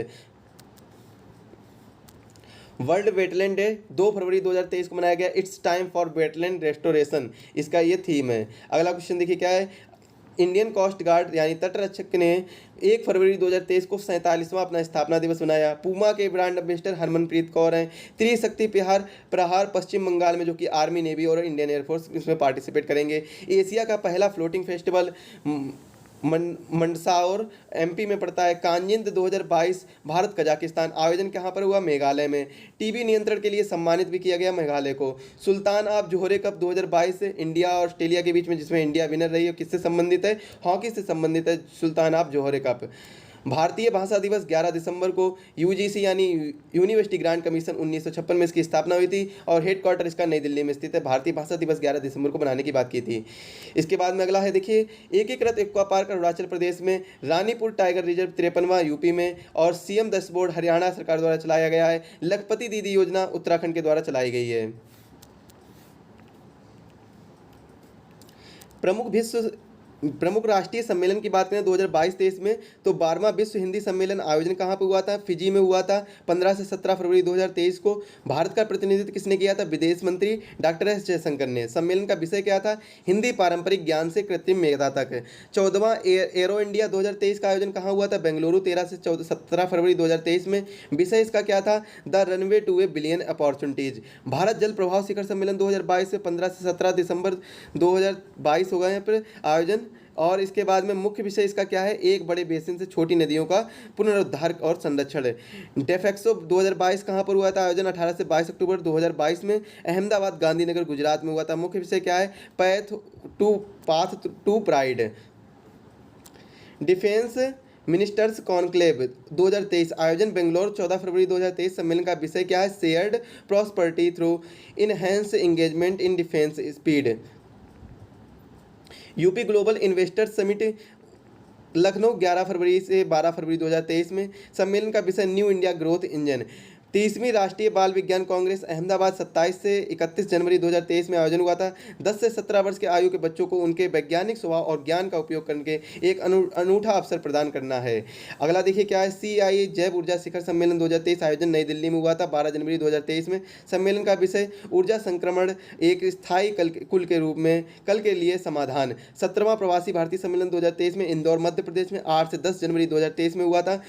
World wetland day 2 फरवरी 2023 को मनाया गया। It's time for wetland restoration, इसका ये थीम है। अगला क्वेश्चन देखिए क्या है, इंडियन कोस्ट गार्ड यानी तटरक्षक ने 1 फरवरी 2023 को 47वां अपना स्थापना दिवस मनाया। पूमा के ब्रांड एम्बेसडर हरमनप्रीत कौर हैं। त्रिशक्ति प्रहार पश्चिम बंगाल में, जो कि आर्मी, नेवी और इंडियन एयरफोर्स इसमें पार्टिसिपेट करेंगे। एशिया का पहला फ्लोटिंग फेस्टिवल मंडसाउर MP में पड़ता है। कांजिंद 2022 भारत कजाकिस्तान, आयोजन कहाँ पर हुआ, मेघालय में। टीबी नियंत्रण के लिए सम्मानित भी किया गया मेघालय को। सुल्तान ऑफ जोहरे कप 2022 इंडिया और ऑस्ट्रेलिया के बीच में, जिसमें इंडिया विनर रही है, किससे संबंधित है, हॉकी से संबंधित है सुल्तान ऑफ जोहरे कप। भारतीय भाषा दिवस 11 दिसंबर को। UGC यानी यूनिवर्सिटी ग्रांट कमीशन 1956 में इसकी स्थापना हुई थी और हेडक्वार्टर इसका नई दिल्ली में स्थित है। भारतीय भाषा दिवस 11 दिसंबर को बनाने की बात की थी। इसके बाद में अगला है देखिए, एकीकृत एक्वा पार्क अरुणाचल प्रदेश में, रानीपुर टाइगर रिजर्व 53वां UP में, और CM डैशबोर्ड हरियाणा सरकार द्वारा चलाया गया है। लखपति दीदी योजना उत्तराखंड के द्वारा चलाई गई है। प्रमुख राष्ट्रीय सम्मेलन की बात करें 2022-23 में, तो 12वां विश्व हिंदी सम्मेलन आयोजन कहाँ पर हुआ था, फिजी में हुआ था 15 से 17 फरवरी 2023 को। भारत का प्रतिनिधित्व किसने किया था, विदेश मंत्री डॉक्टर S जयशंकर ने। सम्मेलन का विषय क्या था, हिंदी पारंपरिक ज्ञान से कृत्रिम मेधा तक। 14वां एरो इंडिया 2023 का आयोजन कहाँ हुआ था, बेंगलुरु 13 से 17 फरवरी 2023 में। विषय इसका क्या था, the runway to a billion opportunities. Bharat जल प्रभाव शिखर सम्मेलन 2022 से 15 से 17 दिसंबर 2022 होगा यहाँ पर आयोजन। और इसके बाद में मुख्य विषय इसका क्या है, एक बड़े बेसिन से छोटी नदियों का पुनरुद्धार और संरक्षण है। डेफेक्सो 2022 कहाँ पर हुआ था आयोजन, 18 से 22 अक्टूबर 2022 में अहमदाबाद गांधीनगर गुजरात में हुआ था। मुख्य विषय क्या है, path to pride. Defence ministers conclave 2023 आयोजन बेंगलोर 14 फरवरी 2023। सम्मेलन का विषय क्या है, shared prosperity through enhance engagement in defence speed. UP global investors summit Lucknow 11 फरवरी से 12 फरवरी 2023 में। सम्मेलन का विषय न्यू इंडिया ग्रोथ इंजन। 30वीं राष्ट्रीय बाल विज्ञान कांग्रेस अहमदाबाद 27 से 31 जनवरी 2023 में आयोजन हुआ था। 10 से 17 वर्ष के आयु के बच्चों को उनके वैज्ञानिक स्वभाव और ज्ञान का उपयोग करने के एक अनूठा अवसर प्रदान करना है। अगला देखिए क्या है, CII जैव ऊर्जा शिखर सम्मेलन 2023 आयोजन नई दिल्ली में हुआ था 12 जनवरी 2023 में। सम्मेलन का विषय ऊर्जा संक्रमण एक स्थायी कुल के रूप में कल के लिए समाधान। 17वां प्रवासी भारतीय सम्मेलन 2023 में इंदौर मध्य प्रदेश में 8 से 10 जनवरी 2023 में हुआ था।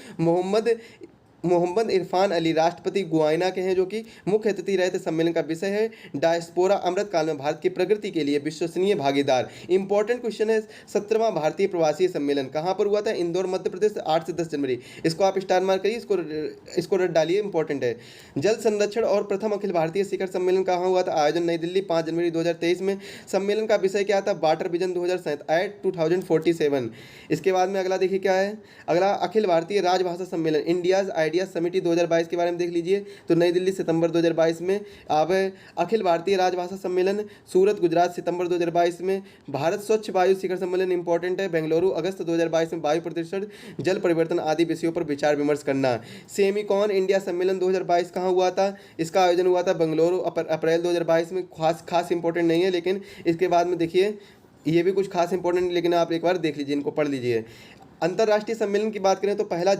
मोहम्मद इरफान अली राष्ट्रपति गुयाना के हैं जो कि मुख्य अतिथि रहे थे। सम्मेलन का विषय है डायस्पोरा अमृतकाल में भारत की प्रगति के लिए विश्वसनीय भागीदार। इंपॉर्टेंट क्वेश्चन है, 17वां भारतीय प्रवासी सम्मेलन कहाँ पर हुआ था? इंदौर मध्य प्रदेश 8 से 10 जनवरी। इसको आप स्टार मार्क करिए, इसको रट डालिए, इंपॉर्टेंट है। जल संरक्षण और प्रथम अखिल भारतीय शिखर सम्मेलन कहाँ हुआ था? आयोजन नई दिल्ली 5 जनवरी 2023 में। सम्मेलन का विषय क्या था? Water vision 2047। इसके बाद में अगला देखिए क्या है, अगला अखिल भारतीय राजभाषा सम्मेलन इंडियाज आइडिया समिति 2022 के बारे में देख लीजिए। तो नई दिल्ली सितंबर 2022 में। अब अखिल भारतीय राजभाषा सम्मेलन सूरत गुजरात सितंबर 2022 में। भारत स्वच्छ वायु शिखर सम्मेलन इंपॉर्टेंट है बेंगलुरु अगस्त 2022 में। वायु प्रदूषण, जल परिवर्तन आदि विषयों पर विचार विमर्श करना। सेमिकॉन इंडिया सम्मेलन 2022 कहाँ हुआ था? इसका आयोजन हुआ था बेंगलुरु अप्रैल 2022 में। खास इंपॉर्टेंट नहीं है, लेकिन इसके बाद में देखिए ये भी कुछ खास इंपॉर्टेंट नहीं, लेकिन आप एक बार देख लीजिए, इनको पढ़ लीजिए। अंतर्राष्ट्रीय सम्मेलन की बात करें तो पहला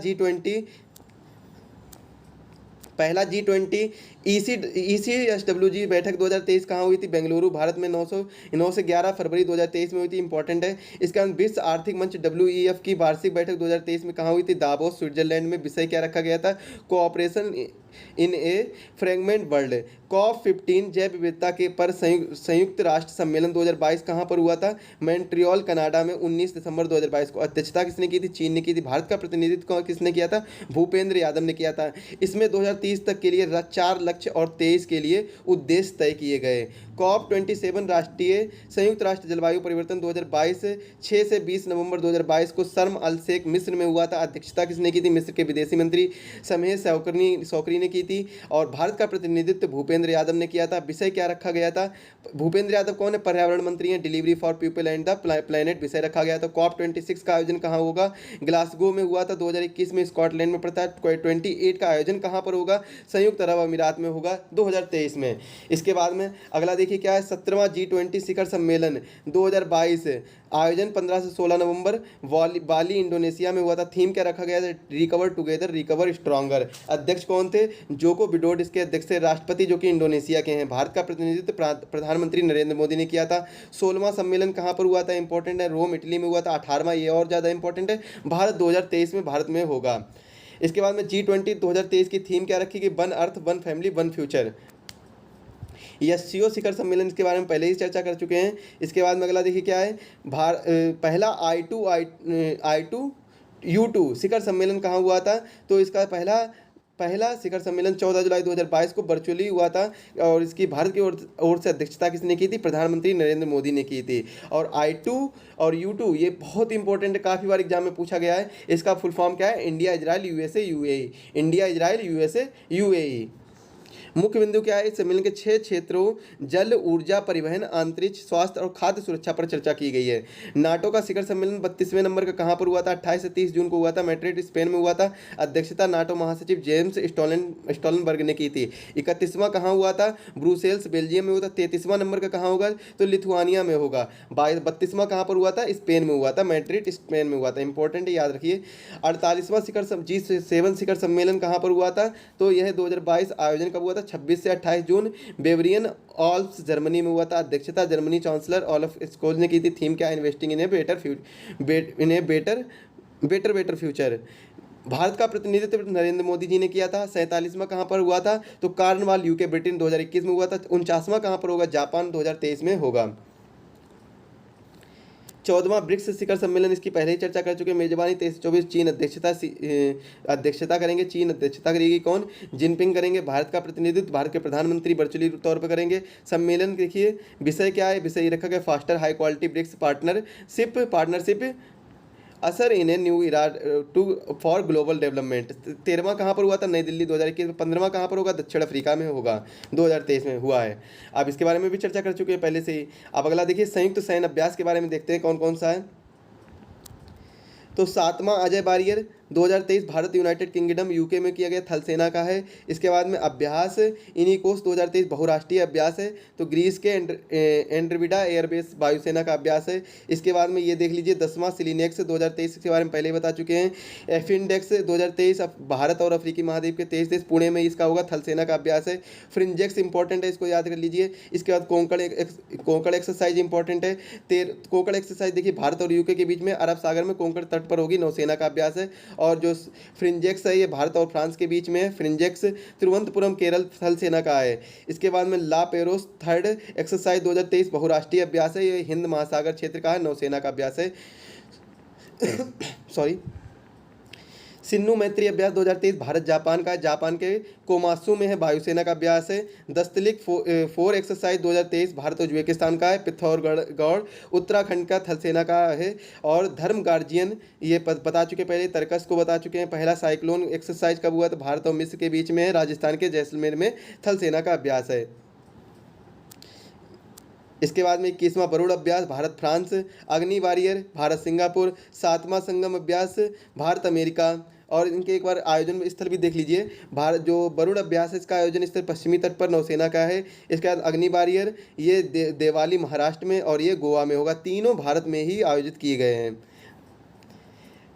G20 ECSWG बैठक 2023 कहाँ हुई थी? बेंगलुरु भारत में 9 से 11 फरवरी 2023 में हुई थी, इंपॉर्टेंट है। इसके बाद विश्व आर्थिक मंच WEF की वार्षिक बैठक 2023 में कहाँ हुई थी? दावोस स्विट्जरलैंड में। विषय क्या रखा गया था? कोऑपरेशन इन ए फ्रेगमेंट वर्ल्ड। COP15 जैव विविधता के पर संयुक्त राष्ट्र सम्मेलन 2022 कहाँ पर हुआ था? मॉन्ट्रियल कनाडा में 19 दिसंबर 2022 को। अध्यक्षता किसने की थी? चीन ने की थी। भारत का प्रतिनिधित्व किसने किया था? भूपेंद्र यादव ने किया था। इसमें 2030 तक के लिए 4 लक्ष्य और 23 के लिए उद्देश्य तय किए गए। COP27 राष्ट्रीय संयुक्त राष्ट्र जलवायु परिवर्तन 2022 6 से 20 नवंबर 2022 को शर्म अल शेख मिस्र में हुआ था। अध्यक्षता किसने की थी? मिस्र के विदेशी मंत्री समेह शौकरी ने की थी। और भारत का प्रतिनिधित्व भूपेंद्र यादव ने किया था। विषय क्या रखा गया था? भूपेंद्र यादव कौन है? पर्यावरण मंत्री हैं। Delivery for people and the planet विषय रखा गया था। COP26 का आयोजन कहाँ होगा? ग्लासगो में हुआ था 2021 में। स्कॉटलैंड में पड़ता है। 28 का आयोजन कहाँ पर होगा? संयुक्त अरब अमीरात में होगा 2023 में। इसके बाद में अगला देखिए क्या है, 17वां G20 शिखर सम्मेलन 2022 आयोजन 15 से 16 नवंबर बाली इंडोनेशिया में हुआ था। थीम क्या रखा गया था? Recover together recover stronger. अध्यक्ष कौन थे? जोको विडोडो इसके अध्यक्ष थे। राष्ट्रपति जो कि इंडोनेशिया के हैं। भारत का प्रतिनिधित्व प्रधानमंत्री नरेंद्र मोदी ने किया था। 16वां सम्मेलन कहाँ पर हुआ था? इंपॉर्टेंट है, रोम इटली में हुआ था। 18वां ये और ज़्यादा इंपॉर्टेंट है, भारत 2023 में भारत में होगा। इसके बाद में G20 2023 की थीम क्या रखी गई? One earth one family one future. SCO शिखर सम्मेलन के बारे में पहले ही चर्चा कर चुके हैं। इसके बाद में अगला देखिए क्या है, पहला I2U2 शिखर सम्मेलन कहाँ हुआ था? तो इसका पहला शिखर सम्मेलन 14 जुलाई 2022 को वर्चुअली हुआ था। और इसकी भारत की ओर से अध्यक्षता किसने की थी? प्रधानमंत्री नरेंद्र मोदी ने की थी। और I2 और U2 ये बहुत इंपॉर्टेंट है, काफ़ी बार एग्जाम में पूछा गया है। इसका फुल फॉर्म क्या है? India Israel USA UAE। India Israel USA UAE। मुख्य बिंदु क्या है? इस सम्मेलन के 6 क्षेत्रों जल, ऊर्जा, परिवहन, अंतरिक्ष, स्वास्थ्य और खाद्य सुरक्षा पर चर्चा की गई है। नाटो का शिखर सम्मेलन 32वें नंबर का कहाँ पर हुआ था? 28 से 30 जून को हुआ था। मैड्रिड स्पेन में हुआ था। अध्यक्षता नाटो महासचिव जेम्स स्टोलनबर्ग ने की थी। 31वां कहाँ हुआ था? ब्रुसेल्स बेल्जियम में हुआ था। 33वां नंबर का कहाँ होगा? तो लिथुआनिया में होगा। 32वां कहाँ पर हुआ था? स्पेन में हुआ था। मैड्रिड स्पेन में हुआ था। इंपॉर्टेंट है, याद रखिए। 48वां G7 शिखर सम्मेलन कहाँ पर हुआ था? तो यह 2022 आयोजन कब हुआ था? 26 से 28 जून बेवरियन ऑल्प्स जर्मनी में हुआ था। अध्यक्षता जर्मनी चांसलर ओलाफ स्कोल्ज ने की थी। थीम क्या? Investing in a better future. Bharat का प्रतिनिधित्व नरेंद्र मोदी जी ने किया था। 47वां कहाँ पर हुआ था? तो कार्नवाल UK ब्रिटेन 2021 में हुआ था। 49वां कहाँ पर होगा? जापान 2023 में होगा। 14वां ब्रिक्स शिखर सम्मेलन, इसकी पहले ही चर्चा कर चुके हैं। मेजबानी 23-24 चीन अध्यक्षता करेंगे। चीन अध्यक्षता करेगी कौन? जिनपिंग करेंगे। भारत का प्रतिनिधित्व भारत के प्रधानमंत्री वर्चुअली तौर पर करेंगे। सम्मेलन देखिए विषय क्या है? विषय रखा गया faster high quality BRICS partnership usher in a new era for global development. 13वां कहाँ पर हुआ था? नई दिल्ली 2021। 15वां कहाँ पर होगा? दक्षिण अफ्रीका में होगा, 2023 में हुआ है। अब इसके बारे में भी चर्चा कर चुके हैं पहले से ही। अब अगला देखिए संयुक्त सैन्य अभ्यास के बारे में देखते हैं कौन कौन सा है। तो 7वां Ajeya warrior 2023 Bharat United Kingdom UK में किया गया, थल सेना का है। इसके बाद में अभ्यास इनिकोस 2023 बहुराष्ट्रीय अभ्यास है, तो ग्रीस के एंड्रविडा एयरबेस वायुसेना का अभ्यास है। इसके बाद में ये देख लीजिए 10वां सिलिनेक्स 2023 के बारे में पहले ही बता चुके हैं। एफिनडेक्स 2023 भारत और अफ्रीकी महाद्वीप के 23 देश, पुणे में इसका होगा, थल सेना का अभ्यास है। फ्रिंजेक्स इंपॉर्टेंट है, इसको याद कर लीजिए। इसके बाद कोंकण एक्सरसाइज इंपॉर्टेंट है। कोंकण एक्सरसाइज देखिए भारत और यूके के बीच में अरब सागर में कोंकण तट पर होगी, नौसेना का अभ्यास है। और जो फ्रिंजेक्स है ये भारत और फ्रांस के बीच में है। फ्रिंजेक्स तिरुवनंतपुरम केरल थल सेना का है। इसके बाद में ला पेरोस थर्ड एक्सरसाइज 2023 बहुराष्ट्रीय अभ्यास है, ये हिंद महासागर क्षेत्र का है, नौसेना का अभ्यास है। सॉरी, सिन्नू मैत्री अभ्यास 2023 भारत जापान का है, जापान के कोमासू में है, वायुसेना का अभ्यास है। दस्तलिक 4 एक्सरसाइज 2023 भारत और उज्बेकिस्तान का है, पिथौरगढ़ उत्तराखंड का थल सेना का है। और धर्म गार्जियन ये बता चुके पहले, तरकस को बता चुके हैं। पहला साइक्लोन एक्सरसाइज कब हुआ, तो भारत और मिस्र के बीच में है, राजस्थान के जैसलमेर में थल सेना का अभ्यास है। इसके बाद में 21वां वरुण अभ्यास भारत फ्रांस, अग्नि वॉरियर भारत सिंगापुर, 7वां संगम अभ्यास भारत अमेरिका। और इनके एक बार आयोजन स्थल भी देख लीजिए, भारत जो वरुण अभ्यास है इसका आयोजन स्थल पश्चिमी तट पर नौसेना का है। इसके बाद अग्नि वॉरियर ये देवाली महाराष्ट्र में और ये गोवा में होगा, तीनों भारत में ही आयोजित किए गए हैं।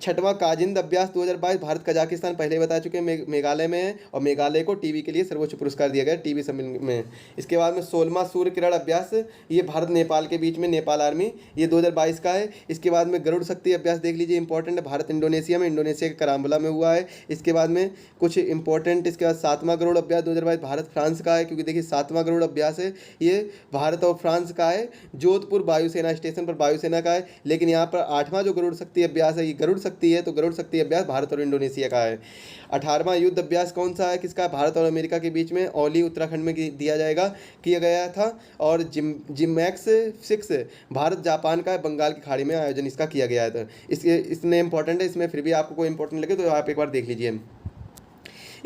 6वां काजिंद अभ्यास 2022 भारत कजाकिस्तान, पहले बता चुके हैं, मेघालय में है। और मेघालय को टीवी के लिए सर्वोच्च पुरस्कार दिया गया टीवी सम्मेलन में। इसके बाद में 16वां सूर्य किरण अभ्यास, ये भारत नेपाल के बीच में, नेपाल आर्मी, ये 2022 का है। इसके बाद में गरुड़ शक्ति अभ्यास देख लीजिए, इंपॉर्टेंट है, भारत इंडोनेशिया में, इंडोनेशिया के कराम्बला में हुआ है। इसके बाद में कुछ इंपॉर्टेंट, इसके बाद 7वां गरुड़ अभ्यास 2022 भारत फ्रांस का है, क्योंकि देखिए 7वां गरुड़ अभ्यास है ये भारत और फ्रांस का है, जोधपुर वायुसेना स्टेशन पर वायुसेना का है। लेकिन यहाँ पर 8वां जो गरुड़ शक्ति अभ्यास है ये गरुड़ शक्ति है, तो गरुड़ शक्ति अभ्यास भारत और इंडोनेशिया का है। 18वां युद्ध अभ्यास कौन सा है, किसका, भारत और अमेरिका के बीच में, औली उत्तराखंड में दिया जाएगा, किया गया था। और जिमैक्स 6 भारत जापान का, बंगाल की खाड़ी में आयोजन इसका किया गया था। इसमें इंपॉर्टेंट है, इसमें फिर भी आपको कोई इंपॉर्टेंट लगे तो आप एक बार देख लीजिए।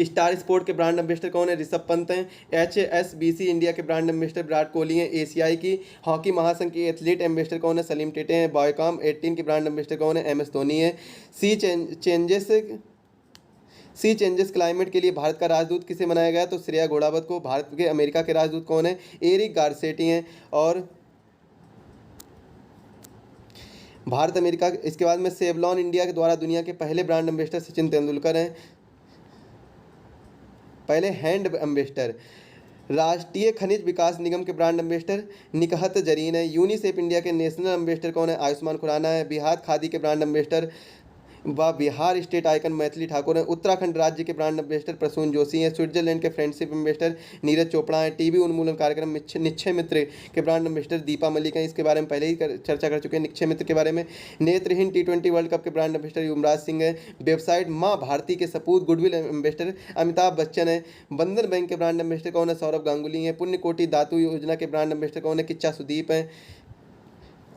स्टार स्पोर्ट के ब्रांड एम्बेसडर कौन है, ऋषभ पंत हैं। HSBC इंडिया के ब्रांड एम्बेसडर विराट कोहली हैं। एशियाई की हॉकी महासंघ की एथलीट एम्बेसडर कौन है, सलीम टेटे हैं। बायोकॉम 18 के ब्रांड एम्बेसडर कौन है, MS धोनी है। सी चेंजेस क्लाइमेट के लिए भारत का राजदूत किसे बनाया गया, तो श्रेया घोड़ावत को। भारत के अमेरिका के राजदूत कौन है, एरिक गारसेटी हैं। और भारत अमेरिका, इसके बाद में सेवलॉन इंडिया के द्वारा दुनिया के पहले ब्रांड एम्बेसडर सचिन तेंदुलकर हैं, पहले हैंड एम्बेसडर। राष्ट्रीय खनिज विकास निगम के ब्रांड एम्बेसडर निकहत जरीन है। यूनिसेफ इंडिया के नेशनल एम्बेसडर कौन है, आयुष्मान खुराना है। बिहार खादी के ब्रांड एम्बेसडर व बिहार स्टेट आइकन मैथिली ठाकुर हैं। उत्तराखंड राज्य के ब्रांड एम्बेसडर प्रसून जोशी हैं। स्विट्जरलैंड के फ्रेंडशिप एम्बेसडर नीरज चोपड़ा हैं। टीबी उन्मूलन कार्यक्रम निक्षय मित्र के ब्रांड एम्बेसडर दीपा मलिक हैं, इसके बारे में पहले ही चर्चा कर चुके हैं निक्षय मित्र के बारे में। नेत्रहीन T20 वर्ल्ड कप के ब्रांड एम्बेसडर युवराज सिंह हैं। वेबसाइट माँ भारती के सपूत गुडविल एम्बेसडर अमिताभ बच्चन है। बंधन बैंक के ब्रांड एम्बेसडर कौन है, सौरभ गांगुली हैं। पुण्यकोटि धातु योजना के ब्रांड एम्बेसडर कौन है, किच्चा सुदीप हैं।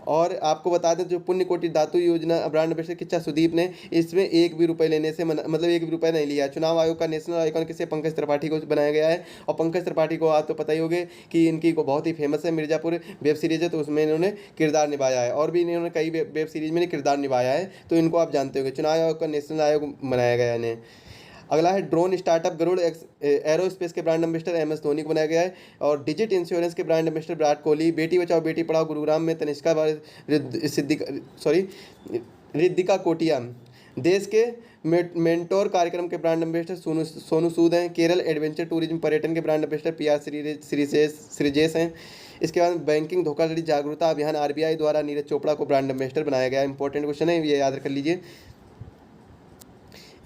और आपको बता दें जो पुण्यकोटि धातु योजना ब्रांड एम्बेसडर किच्चा सुदीप ने, इसमें एक भी रुपए लेने से मतलब एक भी रुपए नहीं लिया। चुनाव आयोग का नेशनल आइकॉन किसे, पंकज त्रिपाठी को बनाया गया है। और पंकज त्रिपाठी को आप तो पता ही होगे कि इनकी को बहुत ही फेमस है मिर्ज़ापुर वेब सीरीज़ है, तो उसमें इन्होंने किरदार निभाया है। और भी इन्होंने कई वेब सीरीज़ में किरदार निभाया है, तो इनको आप जानते होंगे। चुनाव आयोग का नेशनल आयोग बनाया गया इन्हें। अगला है ड्रोन स्टार्टअप गरुड़ एरोस्पेस के ब्रांड एम्बेसडर MS धोनी को बनाया गया है। और डिजिट इंश्योरेंस के ब्रांड एम्बेसडर विराट कोहली। बेटी बचाओ बेटी पढ़ाओ गुरुग्राम में तनिष्का रिद्धिका कोटिया। देश के मेंटोर कार्यक्रम के ब्रांड एम्बेसडर सोनू सूद हैं। केरल एडवेंचर टूरिज्म पर्यटन के ब्रांड एम्बेसडर PR श्रीजेश हैं। इसके बाद बैंकिंग धोखाधड़ी जागरूकता अभियान RBI द्वारा नीरज चोपड़ा को ब्रांड एम्बेसडर बनाया गया। इंपॉर्टेंट क्वेश्चन है, ये याद कर लीजिए।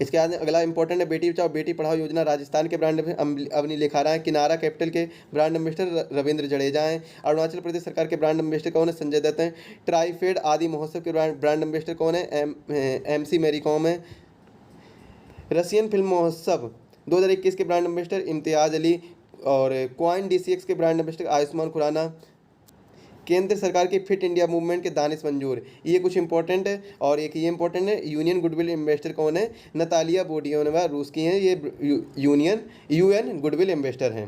इसके बाद अगला इंपॉर्टेंट है बेटी बचाओ बेटी पढ़ाओ योजना राजस्थान के ब्रांड अवनी लेखारा है। किनारा कैपिटल के ब्रांड एम्बेसडर रविंद्र जडेजा हैं। अरुणाचल प्रदेश सरकार के ब्रांड एम्बेसडर कौन है, संजय दत्त हैं। ट्राईफेड आदि महोत्सव के ब्रांड एम्बेसडर कौन है, MC मैरी कॉम है। रशियन फिल्म महोत्सव 2021 के ब्रांड एम्बेसडर इम्तियाज अली। और क्वाइन DCX के ब्रांड एम्बेसडर आयुष्मान खुराना। केंद्र सरकार की फिट इंडिया मूवमेंट के दानिश मंजूर, ये कुछ इंपॉर्टेंट है। और एक ये इंपॉर्टेंट है, यूनियन गुडविल एम्बेसडर कौन है, नतालिया बोडियोनोवा रूस की हैं, ये UN गुडविल एम्बेसडर हैं।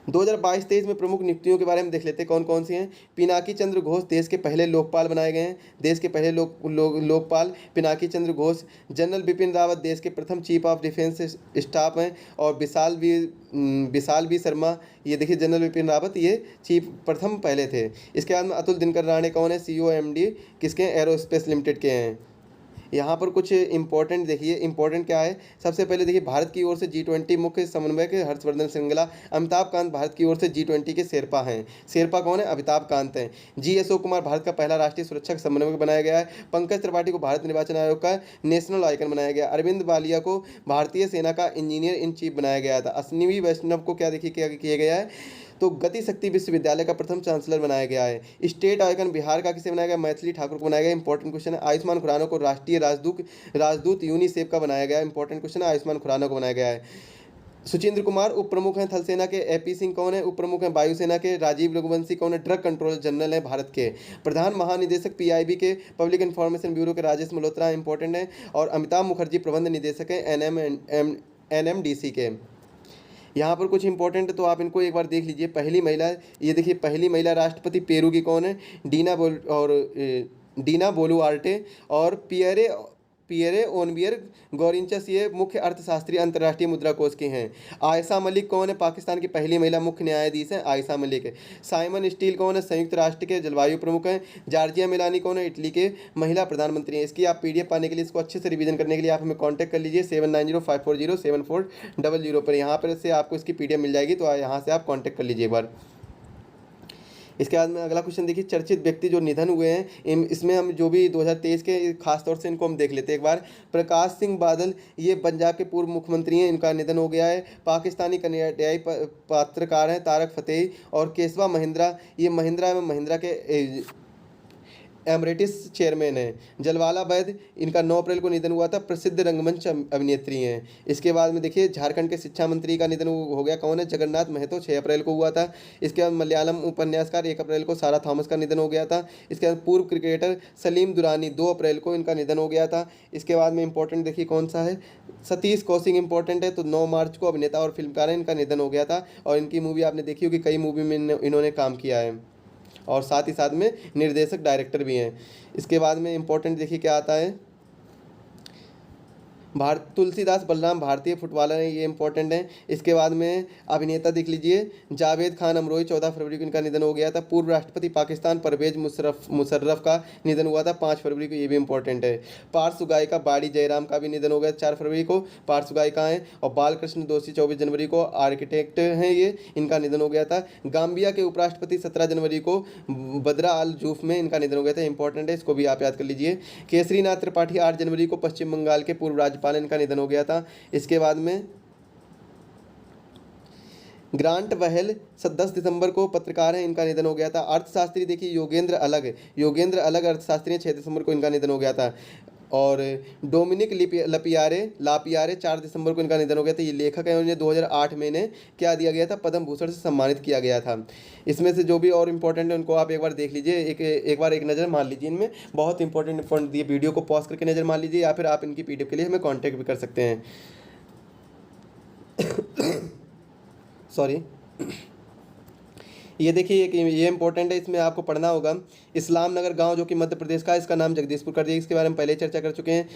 2022-23 में प्रमुख नियुक्तियों के बारे में देख लेते हैं कौन कौन सी हैं। पिनाकी चंद्र घोष देश के पहले लोकपाल बनाए गए हैं। देश के पहले लोकपाल पिनाकी चंद्र घोष। जनरल बिपिन रावत देश के प्रथम चीफ ऑफ डिफेंस स्टाफ हैं। और विशाल बी शर्मा, ये देखिए जनरल बिपिन रावत ये चीफ प्रथम पहले थे। इसके बाद में अतुल दिनकर राणे कौन है, COMD किसके, एरोस्पेस लिमिटेड के हैं। यहाँ पर कुछ इंपॉर्टेंट देखिए, इंपॉर्टेंट क्या है। सबसे पहले देखिए भारत की ओर से G20 मुख्य समन्वयक हर्षवर्धन श्रृंगला। अमिताभ कांत भारत की ओर से G20 के शेरपा हैं। शेरपा कौन है, अमिताभ कांत हैं। जी अशोक कुमार भारत का पहला राष्ट्रीय सुरक्षा समन्वयक बनाया गया है। पंकज त्रिपाठी को भारत निर्वाचन आयोग का नेशनल आइकन बनाया गया। अरविंद बालिया को भारतीय सेना का इंजीनियर इन चीफ बनाया गया था। अश्विनी वैष्णव को क्या देखिए क्या किया गया है, तो गति शक्ति विश्वविद्यालय का प्रथम चांसलर बनाया गया है। स्टेट आइकन बिहार का किसे बनाया गया, मैथिली ठाकुर को बनाया गया। इंपॉर्टेंट क्वेश्चन है। आयुष्मान खुराना को राष्ट्रीय राजदूत यूनिसेफ का बनाया गया। इंपॉर्टेंट क्वेश्चन है, आयुष्मान खुराना को बनाया गया है। सुचिंद्र कुमार उप प्रमुख हैं थल सेना के। AP सिंह कौन है, उप प्रमुख हैं वायुसेना के। राजीव रघुवंशी कौन है, ड्रग कंट्रोलर जनरल है भारत के। प्रधान महानिदेशक PIB के पब्लिक इन्फॉर्मेशन ब्यूरो के राजेश मल्होत्रा इंपॉर्टेंट है। और अमिताभ मुखर्जी प्रबंध निदेशक हैं NMDC के। यहाँ पर कुछ इंपॉर्टेंट है तो आप इनको एक बार देख लीजिए। पहली महिला, ये देखिए पहली महिला राष्ट्रपति पेरू की कौन है, डीना बोलुआर्टे। और पियरे ओनबियर गौरिंचस ये मुख्य अर्थशास्त्री अंतर्राष्ट्रीय मुद्रा कोष के हैं। आयशा मलिक कौन है, पाकिस्तान की पहली महिला मुख्य न्यायाधीश हैं आयशा मलिक है। साइमन स्टील कौन है, संयुक्त राष्ट्र के जलवायु प्रमुख हैं। जॉर्जिया मेलानी कौन है, इटली के महिला प्रधानमंत्री हैं। इसकी आप PDF पाने के लिए, इसको अच्छे से रिवीजन करने के लिए आप हमें कॉन्टैक्ट कर लीजिए 7905407400 पर। यहाँ पर से आपको इसकी PDF मिल जाएगी, तो यहाँ से आप कॉन्टैक्ट कर लीजिए एक बार। इसके बाद में अगला क्वेश्चन देखिए, चर्चित व्यक्ति जो निधन हुए हैं, इसमें हम जो भी 2023 के खास तौर से इनको हम देख लेते हैं एक बार। प्रकाश सिंह बादल ये पंजाब के पूर्व मुख्यमंत्री हैं, इनका निधन हो गया है। पाकिस्तानी कन्याई पत्रकार हैं तारक फतेही। और केशवा महिंद्रा ये महिंद्रा के एमरेटिस चेयरमैन है। जलवाला वैद इनका 9 अप्रैल को निधन हुआ था, प्रसिद्ध रंगमंच अभिनेत्री हैं। इसके बाद में देखिए झारखंड के शिक्षा मंत्री का निधन हो गया, कौन है, जगन्नाथ महतो, 6 अप्रैल को हुआ था। इसके बाद मलयालम उपन्यासकार 1 अप्रैल को सारा थॉमस का निधन हो गया था। इसके बाद पूर्व क्रिकेटर सलीम दुरानी 2 अप्रैल को इनका निधन हो गया था। इसके बाद में इंपॉर्टेंट देखिए कौन सा है, सतीश कौशिक इंपॉर्टेंट है, तो 9 मार्च को अभिनेता और फिल्मकार हैं, इनका निधन हो गया था। और इनकी मूवी आपने देखी होगी, कई मूवी में इन्होंने काम किया है और साथ ही साथ में निर्देशक डायरेक्टर भी हैं। इसके बाद में इंपॉर्टेंट देखिए क्या आता है, तुलसीदास बलराम भारतीय फुटबॉलर हैं, ये इंपॉर्टेंट है। इसके बाद में अभिनेता देख लीजिए, जावेद खान अमरोही 14 फरवरी को इनका निधन हो गया था। पूर्व राष्ट्रपति पाकिस्तान परवेज मुशर्रफ का निधन हुआ था 5 फरवरी को, ये भी इंपॉर्टेंट है। पार्श्व गायिका बाड़ी जयराम का भी निधन हो गया 4 फरवरी को, पार्श्व गायिका हैं। और बालकृष्ण दोषी 24 जनवरी को आर्किटेक्ट हैं, ये इनका निधन हो गया था। गाम्बिया के उपराष्ट्रपति 17 जनवरी को बदरा अल जूफ में इनका निधन हो गया था, इंपॉर्टेंट है, इसको भी आप याद कर लीजिए। केसरीनाथ त्रिपाठी 8 जनवरी को पश्चिम बंगाल के पूर्व राज्यपाल इनका निधन हो गया था। इसके बाद में ग्रांट बहेल 10 दिसंबर को पत्रकार हैं, इनका निधन हो गया था। अर्थशास्त्री देखिए योगेंद्र अलग अर्थशास्त्री 6 दिसंबर को इनका निधन हो गया था। और डोमिनिक लापियारे 4 दिसंबर को इनका निधन हो गया था, ये लेखक हैं। उन्हें 2008 में इन्हें क्या दिया गया था, पद्म भूषण से सम्मानित किया गया था। इसमें से जो भी और इम्पोर्टेंट है उनको आप एक बार देख लीजिए, एक बार एक नज़र मार लीजिए, इनमें बहुत इंपॉर्टेंट दिए। वीडियो को पॉज करके नज़र मार लीजिए, या फिर आप इनकी PDF के लिए हमें कॉन्टैक्ट भी कर सकते हैं। सॉरी, ये देखिए ये इंपॉर्टेंट है, इसमें आपको पढ़ना होगा। इस्लाम नगर गांव जो कि मध्य प्रदेश का, इसका नाम जगदीशपुर कर दिया, इसके बारे में पहले चर्चा कर चुके हैं।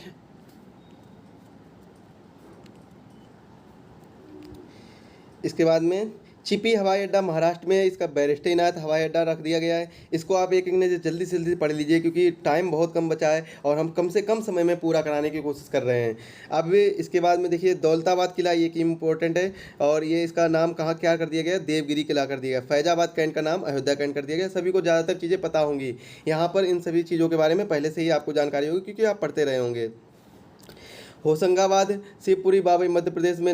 इसके बाद में चिपी हवाई अड्डा महाराष्ट्र में, इसका बैरिस्टेनाथ हवाई अड्डा रख दिया गया है। इसको आप एक नज़र जल्दी से जल्दी पढ़ लीजिए, क्योंकि टाइम बहुत कम बचा है और हम कम से कम समय में पूरा कराने की कोशिश कर रहे हैं। अब इसके बाद में देखिए दौलताबाद किला, ये कि इम्पोर्टेंट है, और ये इसका नाम कहाँ क्या कर दिया गया, देवगिरी किला कर दिया गया। फैजाबाद कैंट का नाम अयोध्या कैंट कर दिया गया। सभी को ज़्यादातर चीज़ें पता होंगी, यहाँ पर इन सभी चीज़ों के बारे में पहले से ही आपको जानकारी होगी, क्योंकि आप पढ़ते रहे होंगे। होशंगाबाद शिवपुरी बाबई मध्य प्रदेश में,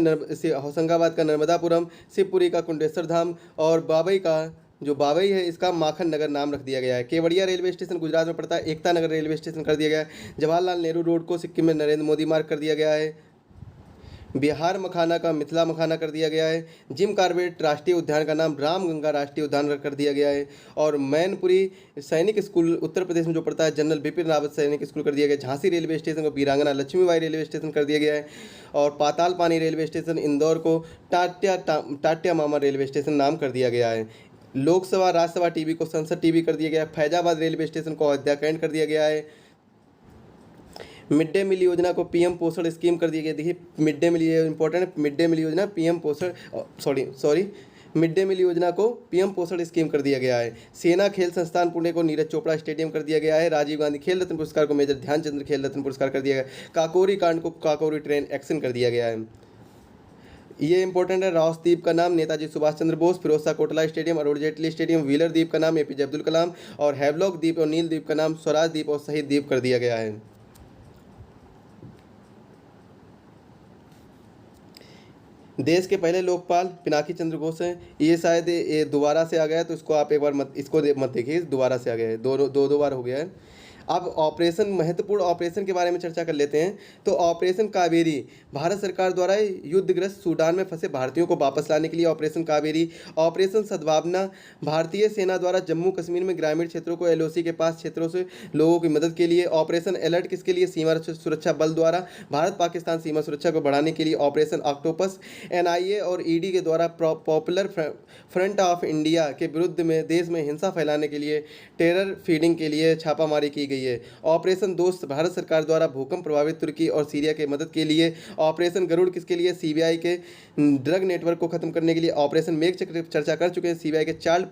होशंगाबाद का नर्मदापुरम, शिवपुरी का कुंडेश्वर धाम, और बाबई का जो बाबई है इसका माखन नगर नाम रख दिया गया है। केवड़िया रेलवे स्टेशन गुजरात में पड़ता है, एकता नगर रेलवे स्टेशन कर दिया गया है। जवाहरलाल नेहरू रोड को सिक्किम में नरेंद्र मोदी मार्ग कर दिया गया है। बिहार मखाना का मिथिला मखाना कर दिया गया है। जिम कॉर्बेट राष्ट्रीय उद्यान का नाम रामगंगा राष्ट्रीय उद्यान कर दिया गया है। और मैनपुरी सैनिक स्कूल उत्तर प्रदेश में जो पड़ता है, जनरल बिपिन रावत सैनिक स्कूल कर दिया गया। झांसी रेलवे स्टेशन को वीरांगना लक्ष्मीबाई रेलवे स्टेशन कर दिया गया है। और पाताल पानी रेलवे स्टेशन इंदौर को टाट्या मामा रेलवे स्टेशन नाम कर दिया गया है। लोकसभा राज्यसभा टीवी को संसद टीवी कर दिया गया है। फैजाबाद रेलवे स्टेशन को अयोध्या कैंट कर दिया गया है। मिड डे मील योजना को पीएम पोषण स्कीम कर दिया गया। देखिए मिड डे मील ये इंपॉर्टेंट है। मिड डे मील योजना पीएम पोषण सॉरी मिड डे मील योजना को पीएम पोषण स्कीम कर दिया गया है। सेना खेल संस्थान पुणे को नीरज चोपड़ा स्टेडियम कर दिया गया है। राजीव गांधी खेल रत्न पुरस्कार को मेजर ध्यानचंद्र खेल रत्न पुरस्कार कर दिया गया। काकोरी कांड को काकोरी ट्रेन एक्शन कर दिया गया है। ये इंपॉर्टेंट है। राउस द्वीप का नाम Netaji Subhash Chandra Bose. Firoz Shah Kotla stadium, Arun Jaitley stadium. Wheeler द्वीप का नाम एपीजे अब्दुल कलाम। और हैवलॉक द्वीप और नील द्वीप का नाम स्वराज द्वीप और शहीद द्वीप कर दिया गया है। देश के पहले लोकपाल पिनाकी चंद्र घोष हैं। ये शायद ये दोबारा से आ गया है, तो इसको आप एक बार मत देखिए, दोबारा से आ गया है, दो बार हो गया है। अब ऑपरेशन महत्वपूर्ण ऑपरेशन के बारे में चर्चा कर लेते हैं। तो ऑपरेशन कावेरी भारत सरकार द्वारा युद्धग्रस्त सूडान में फंसे भारतीयों को वापस लाने के लिए ऑपरेशन कावेरी। ऑपरेशन सद्भावना भारतीय सेना द्वारा जम्मू कश्मीर में ग्रामीण क्षेत्रों को एलओसी के पास क्षेत्रों से लोगों की मदद के लिए। ऑपरेशन अलर्ट किसके लिए? सीमा सुरक्षा बल द्वारा भारत पाकिस्तान सीमा सुरक्षा को बढ़ाने के लिए। ऑपरेशन ऑक्टोपस एनआईए और ईडी के द्वारा पॉपुलर फ्रंट ऑफ इंडिया के विरुद्ध में देश में हिंसा फैलाने के लिए टेरर फीडिंग के लिए छापामारी की गई है। ऑपरेशन दोस्त भारत सरकार द्वारा भूकंप प्रभावित तुर्की और सीरिया के मदद के लिए। ऑपरेशन गरुड़ किसके लिए? सीबीआई के ड्रग नेटवर्क को खत्म करने के लिए। ऑपरेशन मेघ चक्र चर्चा कर चुके हैं, सीबीआई के चाइल्ड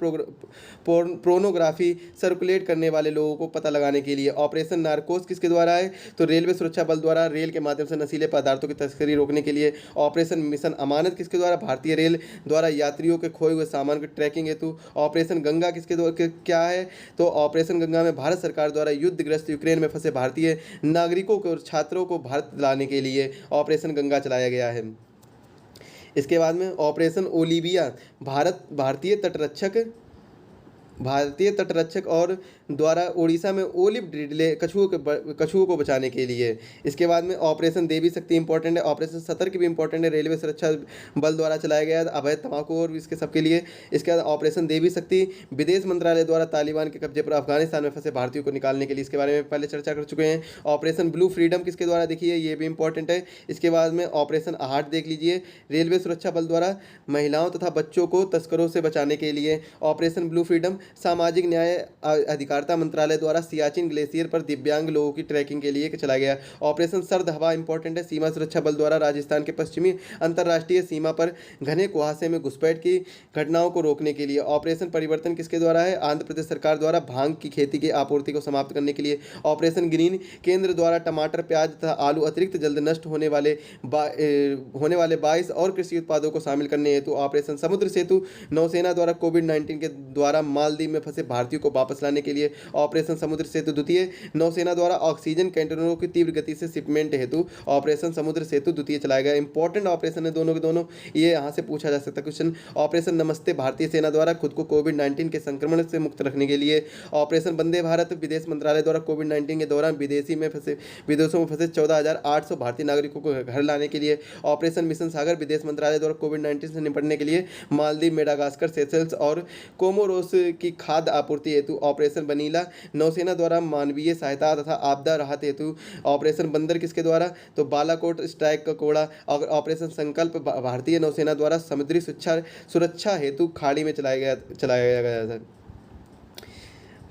पोर्नोग्राफी सर्कुलेट करने वाले लोगों को पता लगाने के लिए। ऑपरेशन नारकोस किसके द्वारा है? तो रेलवे सुरक्षा बल द्वारा रेल के माध्यम से नशीले पदार्थों की तस्करी रोकने के लिए। ऑपरेशन मिशन अमानत किसके द्वारा? भारतीय रेल द्वारा यात्रियों के खोए हुए सामान की ट्रैकिंग हेतु। ऑपरेशन गंगा किसके द्वारा क्या है? तो ऑपरेशन गंगा में भारत सरकार द्वारा युद्धग्रस्त यूक्रेन में फंसे भारतीय नागरिकों को और छात्रों को भारत लाने के लिए ऑपरेशन गंगा चलाया गया है। इसके बाद में ऑपरेशन ओलिविया भारतीय तटरक्षक और द्वारा उड़ीसा में ओलिव रिडले कछुओं को बचाने के लिए। इसके बाद में ऑपरेशन देवी शक्ति इंपॉर्टेंट है। ऑपरेशन सतर्क भी इंपॉर्टेंट है, रेलवे सुरक्षा बल द्वारा चलाया गया है अवैध तंबाकू और इसके सबके लिए। इसके बाद ऑपरेशन देवी शक्ति विदेश मंत्रालय द्वारा तालिबान के कब्जे पर अफगानिस्तान में फंसे भारतीयों को निकालने के लिए। इसके बारे में पहले चर्चा कर चुके हैं। ऑपरेशन ब्लू फ्रीडम किसके द्वारा? देखिए ये भी इंपॉर्टेंट है। इसके बाद में ऑपरेशन आहट देख लीजिए, रेलवे सुरक्षा बल द्वारा महिलाओं तथा बच्चों को तस्करों से बचाने के लिए। ऑपरेशन ब्लू फ्रीडम सामाजिक न्याय अधिकारिता मंत्रालय द्वारा सियाचिन ग्लेशियर पर दिव्यांग लोगों की ट्रैकिंग के लिए चलाया गया। ऑपरेशन सर्द हवा इंपॉर्टेंट है, सीमा सुरक्षा बल द्वारा राजस्थान के पश्चिमी अंतर्राष्ट्रीय सीमा पर घने कुहासे में घुसपैठ की घटनाओं को रोकने के लिए। ऑपरेशन परिवर्तन किसके द्वारा है? आंध्र प्रदेश सरकार द्वारा भांग की खेती की आपूर्ति को समाप्त करने के लिए। ऑपरेशन ग्रीन केंद्र द्वारा टमाटर, प्याज तथा आलू अतिरिक्त जल्द नष्ट होने वाले 22 और कृषि उत्पादों को शामिल करने हेतु। ऑपरेशन समुद्र सेतु नौसेना द्वारा कोविड-19 के द्वारा मालदीव में फंसे भारतीयों को वापस लाने के लिए। ऑपरेशन समुद्र सेतु द्वितीय नौसेना द्वारा ऑक्सीजन कंटेनरों की तीव्र गति से शिपमेंट हेतु ऑपरेशन समुद्र सेतु द्वितीय चलाया गया। इंपॉर्टेंट ऑपरेशन है दोनों के दोनों, ये यहाँ से पूछा जा सकता है क्वेश्चन। ऑपरेशन नमस्ते भारतीय सेना द्वारा खुद को कोविड-19 के संक्रमण से मुक्त रखने के लिए। ऑपरेशन वंदे भारत विदेश मंत्रालय द्वारा कोविड-19 के दौरान विदेशों में फंसे 14,800 भारतीय नागरिकों को घर लाने के लिए। ऑपरेशन मिशन सागर विदेश मंत्रालय द्वारा कोविड-19 से निपटने के लिए मालदीव, मेडागास्कर, सेशल्स और कोमोरोस की खाद्य आपूर्ति हेतु। ऑपरेशन बनीला नौसेना द्वारा मानवीय सहायता तथा आपदा राहत हेतु। ऑपरेशन बंदर किसके द्वारा? तो बालाकोट स्ट्राइक का कोड़ा। और ऑपरेशन संकल्प भारतीय नौसेना द्वारा समुद्री सुरक्षा हेतु खाड़ी में चलाया गया था।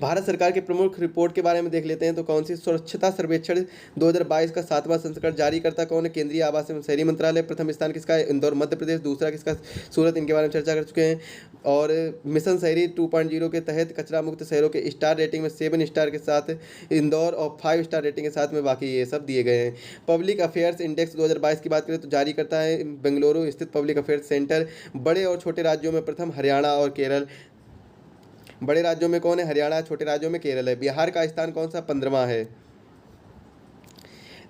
भारत सरकार के प्रमुख रिपोर्ट के बारे में देख लेते हैं। तो कौन सी? स्वच्छता सर्वेक्षण 2022 का 7वां संस्करण जारी करता कौन है? केंद्रीय आवास एवं शहरी मंत्रालय। प्रथम स्थान किसका है? इंदौर मध्य प्रदेश। दूसरा किसका? सूरत। इनके बारे में चर्चा कर चुके हैं। और मिशन शहरी 2.0 के तहत कचरा मुक्त शहरों के स्टार रेटिंग में 7 स्टार के साथ इंदौर और 5 स्टार रेटिंग के साथ में बाकी ये सब दिए गए हैं। पब्लिक अफेयर्स इंडेक्स 2022 की बात करें तो जारी करता है बेंगलुरु स्थित पब्लिक अफेयर्स सेंटर। बड़े और छोटे राज्यों में प्रथम हरियाणा और केरल। बड़े राज्यों में कौन है? हरियाणा। छोटे राज्यों में केरल है। बिहार का स्थान कौन सा? 15वां है।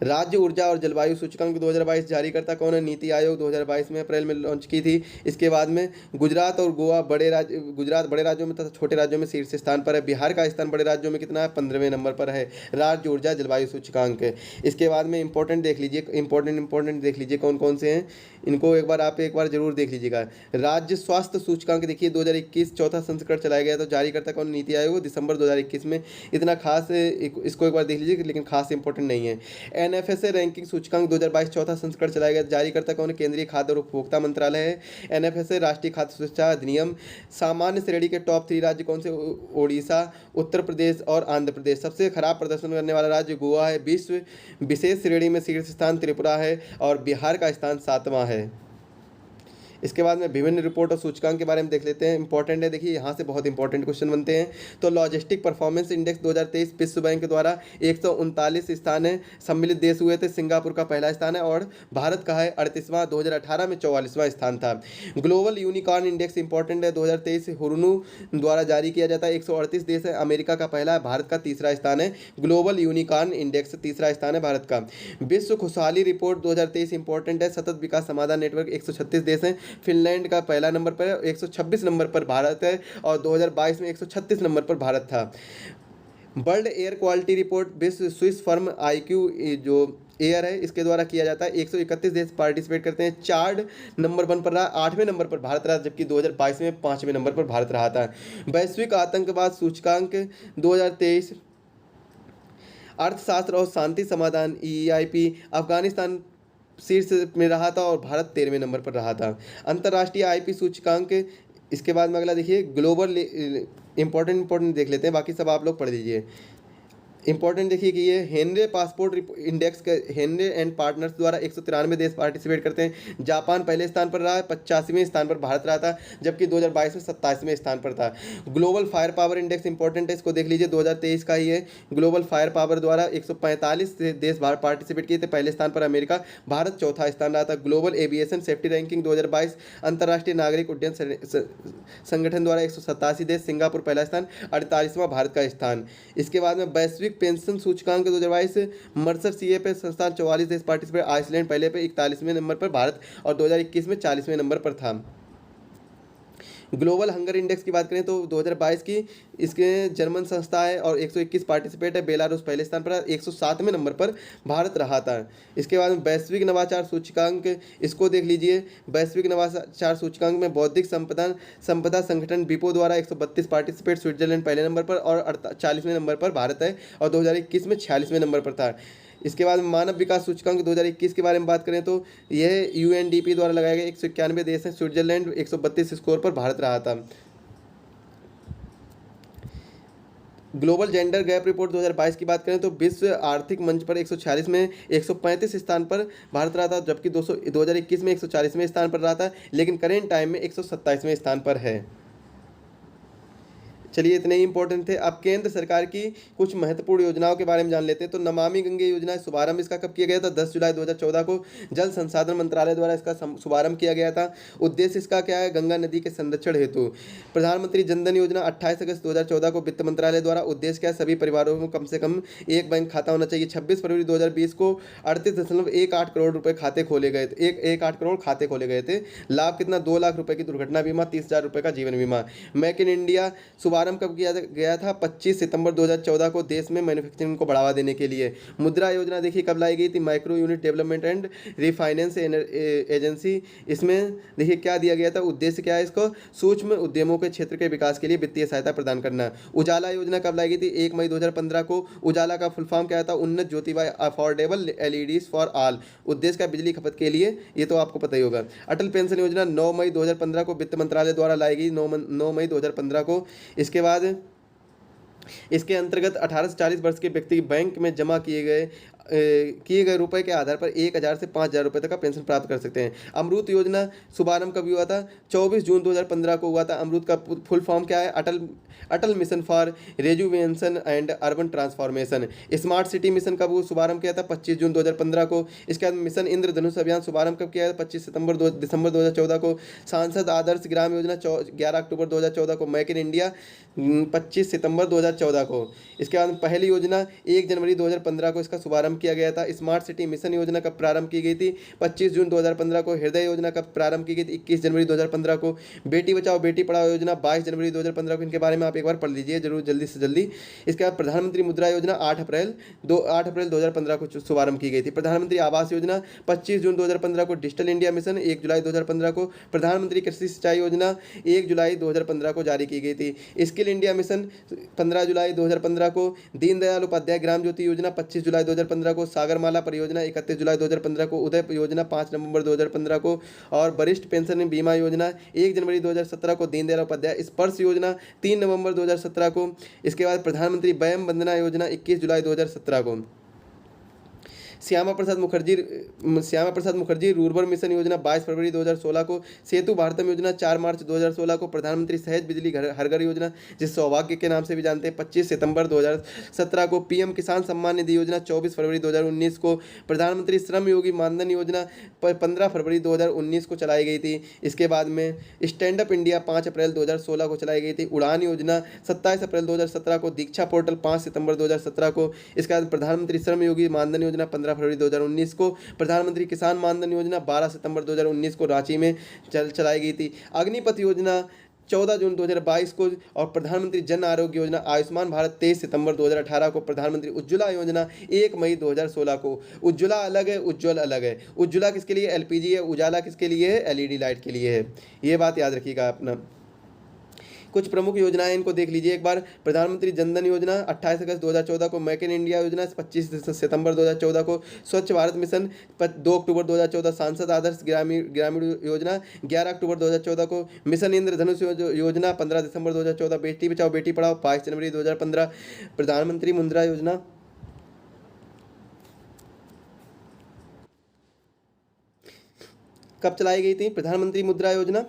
राज्य ऊर्जा और जलवायु सूचकांक 2022 जारी करता कौन है? नीति आयोग 2022 में अप्रैल में लॉन्च की थी। इसके बाद में गुजरात और गोवा गुजरात बड़े राज्यों में तथा छोटे राज्यों में शीर्ष स्थान पर है। बिहार का स्थान बड़े राज्यों में कितना है? 15वें नंबर पर है राज्य ऊर्जा जलवायु सूचकांक। इसके बाद में इंपॉर्टेंट देख लीजिए, इंपॉर्टेंट देख लीजिए कौन कौन से हैं, इनको एक बार जरूर देख लीजिएगा। राज्य स्वास्थ्य सूचकांक देखिए 2021 चौथा संस्करण चलाया गया, तो जारी करता कौन? नीति आयोग, दिसंबर 2021 में। इतना खास इसको एक बार देख लीजिए, लेकिन खास इंपॉर्टेंट नहीं है। एनएफएसए रैंकिंग सूचकांक 2022 चौथा संस्करण चलाया गया, जारी करता कौन? केंद्रीय खाद्य और उपभोक्ता मंत्रालय है। एनएफएसए राष्ट्रीय खाद्य सुरक्षा अधिनियम। सामान्य श्रेणी के टॉप 3 राज्य कौन से? ओडिशा, उत्तर प्रदेश और आंध्र प्रदेश। सबसे खराब प्रदर्शन करने वाला राज्य गोवा है। विश्व विशेष श्रेणी में शीर्ष स्थान त्रिपुरा है और बिहार का स्थान 7वां है। इसके बाद में विभिन्न रिपोर्ट और सूचकांक के बारे में देख लेते हैं, इंपॉर्टेंट है, देखिए यहाँ से बहुत इंपॉर्टेंट क्वेश्चन बनते हैं। तो लॉजिस्टिक परफॉर्मेंस इंडेक्स 2023 विश्व बैंक द्वारा 139 स्थान है, सम्मिलित देश हुए थे। सिंगापुर का पहला स्थान है और भारत का है 38वां, 2018 में 44वां स्थान था। ग्लोबल यूनिकॉर्न इंडेक्स इंपॉर्टेंट है, 2023 हुरनू द्वारा जारी किया जाता है। 138 देश है, अमेरिका का पहला है, भारत का तीसरा स्थान है। ग्लोबल यूनिकॉर्न इंडेक्स तीसरा स्थान है भारत का। विश्व खुशहाली रिपोर्ट 2023 इंपॉर्टेंट है, सतत विकास समाधान नेटवर्क 136 देश हैं। फिनलैंड का पहला नंबर पर है, 126 नंबर पर भारत है और 2022 में 136 नंबर पर भारत था। वर्ल्ड एयर क्वालिटी रिपोर्ट विश्व स्विस फर्म आईक्यू जो एयर है इसके द्वारा किया जाता है। 131 देश पार्टिसिपेट करते हैं। चार्ड नंबर 1 पर रहा, 8वें नंबर पर भारत रहा, जबकि 2022 में 5वें नंबर पर भारत रहा था। वैश्विक आतंकवाद सूचकांक 2023 अर्थशास्त्र और शांति समाधान EIP अफगानिस्तान शीर्ष में रहा था और भारत 13वें नंबर पर रहा था। अंतर्राष्ट्रीय IP सूचकांक, इसके बाद में अगला देखिए ग्लोबल इंपॉर्टेंट देख लेते हैं, बाकी सब आप लोग पढ़ लीजिए। इंपॉर्टेंट देखिए कि ये हेनरे पासपोर्ट इंडेक्स के हेनरे एंड पार्टनर्स द्वारा 193 देश पार्टिसिपेट करते हैं। जापान पहले स्थान पर रहा है, 85वें स्थान पर भारत रहा था, जबकि 2022 में 27वें स्थान पर था। Global fire power index important है, इसको देख लीजिए, 2023 का ही है। ग्लोबल फायर पावर द्वारा 145 देश पार्टिसिपेट किए थे, पहले स्थान पर अमेरिका, भारत चौथा स्थान रहा था। ग्लोबल एविएशन सेफ्टी रैंकिंग 2022 अंतर्राष्ट्रीय नागरिक उड्डयन संगठन द्वारा 187 देश, सिंगापुर पहला स्थान, 48वां भारत का स्थान। इसके बाद में वैश्विक पेंशन सूचकांक 2022 मर्सर CFA संस्थान 44 देश पार्टिसिपेट, आइसलैंड पहले पे 41वें नंबर पर भारत और 2021 में 40वें नंबर पर था। ग्लोबल हंगर इंडेक्स की बात करें तो 2022 की इसके जर्मन संस्था है और 121 पार्टिसिपेट है। बेलारूस पहले स्थान पर, 107वें नंबर पर भारत रहा था। इसके बाद में वैश्विक नवाचार सूचकांक, इसको देख लीजिए। वैश्विक नवाचार सूचकांक में बौद्धिक संपदा संगठन विपो द्वारा 132 पार्टिसिपेट, स्विट्जरलैंड पहले नंबर पर और 40वें नंबर पर भारत है और 2021 में 46वें नंबर पर था। इसके बाद मानव विकास सूचकांक 2021 के बारे में बात करें तो यह UNDP द्वारा लगाया गया 191 देश हैं, स्विट्जरलैंड 132 स्कोर पर भारत रहा था। ग्लोबल जेंडर गैप रिपोर्ट 2022 की बात करें तो विश्व आर्थिक मंच पर 146 में 135 स्थान पर भारत रहा था, जबकि 2021 में 140वें स्थान पर रहा था, लेकिन करेंट टाइम में 127वें स्थान पर है। चलिए इतने ही इंपॉर्टेंट थे। अब केंद्र सरकार की कुछ महत्वपूर्ण योजनाओं के बारे में जान लेते हैं। तो नमामि गंगे योजना शुभारंभ इसका कब किया गया था? 10 जुलाई 2014 को जल संसाधन मंत्रालय द्वारा इसका शुभारंभ किया गया था। उद्देश्य इसका क्या है? गंगा नदी के संरक्षण हेतु। प्रधानमंत्री जनधन योजना 28 अगस्त 2014 को वित्त मंत्रालय द्वारा, उद्देश्य क्या है? सभी परिवारों में कम से कम एक बैंक खाता होना चाहिए। 26 फरवरी 2020 को 38.18 करोड़ रुपये खाते खोले गए थे, 1.18 करोड़ खाते खोले गए थे। लाभ कितना? 2 लाख रुपये की दुर्घटना बीमा, 30,000 रुपये का जीवन बीमा। मेक इन इंडिया शुभारंभ कब किया गया था? 25 सितंबर 2014 को, देश में मैन्युफैक्चरिंग को बढ़ावा देने के लिए। मुद्रा योजना देखिए कब लाई गई थी? Micro unit development and refinance agency, इसमें देखिए क्या दिया गया था? उद्देश्य क्या है इसको? सूक्ष्म उद्यमों के क्षेत्र के विकास के लिए वित्तीय सहायता प्रदान करना। उजाला योजना कब लाई गई थी? 1 मई 2015 को। उजाला का फुल फॉर्म क्या था? Unnat Jyoti by affordable LEDs for all. उद्देश्य का बिजली खपत के लिए, ये तो आपको पता ही होगा। अटल पेंशन योजना 9 मई 2015 को वित्त मंत्रालय द्वारा लाई गई, 9 मई 2015 को। इसके बाद इसके अंतर्गत 18 से 40 वर्ष के व्यक्ति बैंक में जमा किए गए रुपए के आधार पर 1,000 से 5,000 रुपए तक का पेंशन प्राप्त कर सकते हैं। अमृत योजना शुभारंभ कब हुआ था? 24 जून 2015 को हुआ था। अमृत का फुल फॉर्म क्या है? Atal mission for rejuvenation and urban transformation. Smart city mission का शुभारंभ किया था 25 जून 2015 को। इसके बाद मिशन इंद्रधनुष अभियान शुभारंभ कब किया था? 25 दिसंबर 2014 को। सांसद आदर्श ग्राम योजना 11 अक्टूबर 2014 को। मेक इन इंडिया 25 सितंबर 2014 को। इसके बाद पहली योजना 1 जनवरी 2015 को इसका शुभारंभ किया गया था। स्मार्ट सिटी मिशन योजना कब प्रारंभ की गई थी? 25 जून 2015 को। हृदय योजना कब प्रारंभ की गई थी? 21 जनवरी 2015 को। बेटी बचाओ बेटी पढ़ाओ योजना 22 जनवरी 2015 को। इनके बारे में आप एक बार पढ़ लीजिए जरूर जल्दी से जल्दी। इसके बाद प्रधानमंत्री मुद्रा योजना 8 अप्रैल 2015 को शुभारंभ की गई थी। प्रधानमंत्री आवास योजना 25 जून 2015 को। डिजिटल इंडिया मिशन 1 जुलाई 2015 को। प्रधानमंत्री कृषि सिंचाई योजना 1 जुलाई 2015 को जारी की गई थी। स्किल इंडिया मिशन 15 जुलाई 2015 को। दीनदयाल उपाध्याय ग्राम ज्योति योजना 25 जुलाई 2015 को। सागरमाला परियोजना 31 जुलाई 2015 को। उदय योजना 5 नवंबर 2015 को। और वरिष्ठ पेंशन बीमा योजना 1 जनवरी 2017 को। दीनदयाल उपाध्याय स्पर्श योजना 3 नवंबर 2017 को। इसके बाद प्रधानमंत्री वयम वंदना योजना 21 जुलाई 2017 को। श्यामा प्रसाद मुखर्जी रूरबन मिशन योजना 22 फरवरी 2016 को। सेतु भारतम योजना 4 मार्च 2016 को। प्रधानमंत्री सहज बिजली हर घर योजना जिस सौभाग्य के नाम से भी जानते हैं 25 सितंबर 2017 को। पीएम किसान सम्मान निधि योजना 24 फरवरी 2019 को। प्रधानमंत्री श्रम योगी मानधन योजना 15 फरवरी 2019 को चलाई गई थी। इसके बाद में स्टैंड अप इंडिया 5 अप्रैल 2016 को चलाई गई थी। उड़ान योजना 27 अप्रैल 2017 को। दीक्षा पोर्टल 5 सितंबर 2017 को। इसके बाद प्रधानमंत्री श्रम योगी मानधन योजना 15 फरवरी 2019 को। प्रधानमंत्री किसान मानधन योजना 12 सितंबर 2019 को रांची में चलाई गई थी। अग्निपथ योजना 14 जून 2022 को। और प्रधानमंत्री जन आरोग्य योजना आयुष्मान भारत 23 सितंबर 2018 को। प्रधानमंत्री उज्ज्वला योजना 1 मई 2016 को। उज्ज्वला अलग है, उज्ज्वल अलग है। उज्ज्वला किसके लिए? एलपीजी है। उजाला किसके लिए है? एलईडी लाइट के लिए है। ये बात याद रखिएगा अपना। कुछ प्रमुख योजनाएं इनको देख लीजिए एक बार। प्रधानमंत्री जनधन योजना 28 अगस्त 2014 को। मेक इन इंडिया योजना 25 सितंबर 2014 को। स्वच्छ भारत मिशन 2 अक्टूबर 2014। सांसद आदर्श ग्रामीण योजना 11 अक्टूबर 2014 को। मिशन इंद्रधनुष योजना 15 दिसंबर 2014। बेटी बचाओ बेटी पढ़ाओ 22 जनवरी 2015। प्रधानमंत्री मुद्रा योजना कब चलाई गई थी? प्रधानमंत्री मुद्रा योजना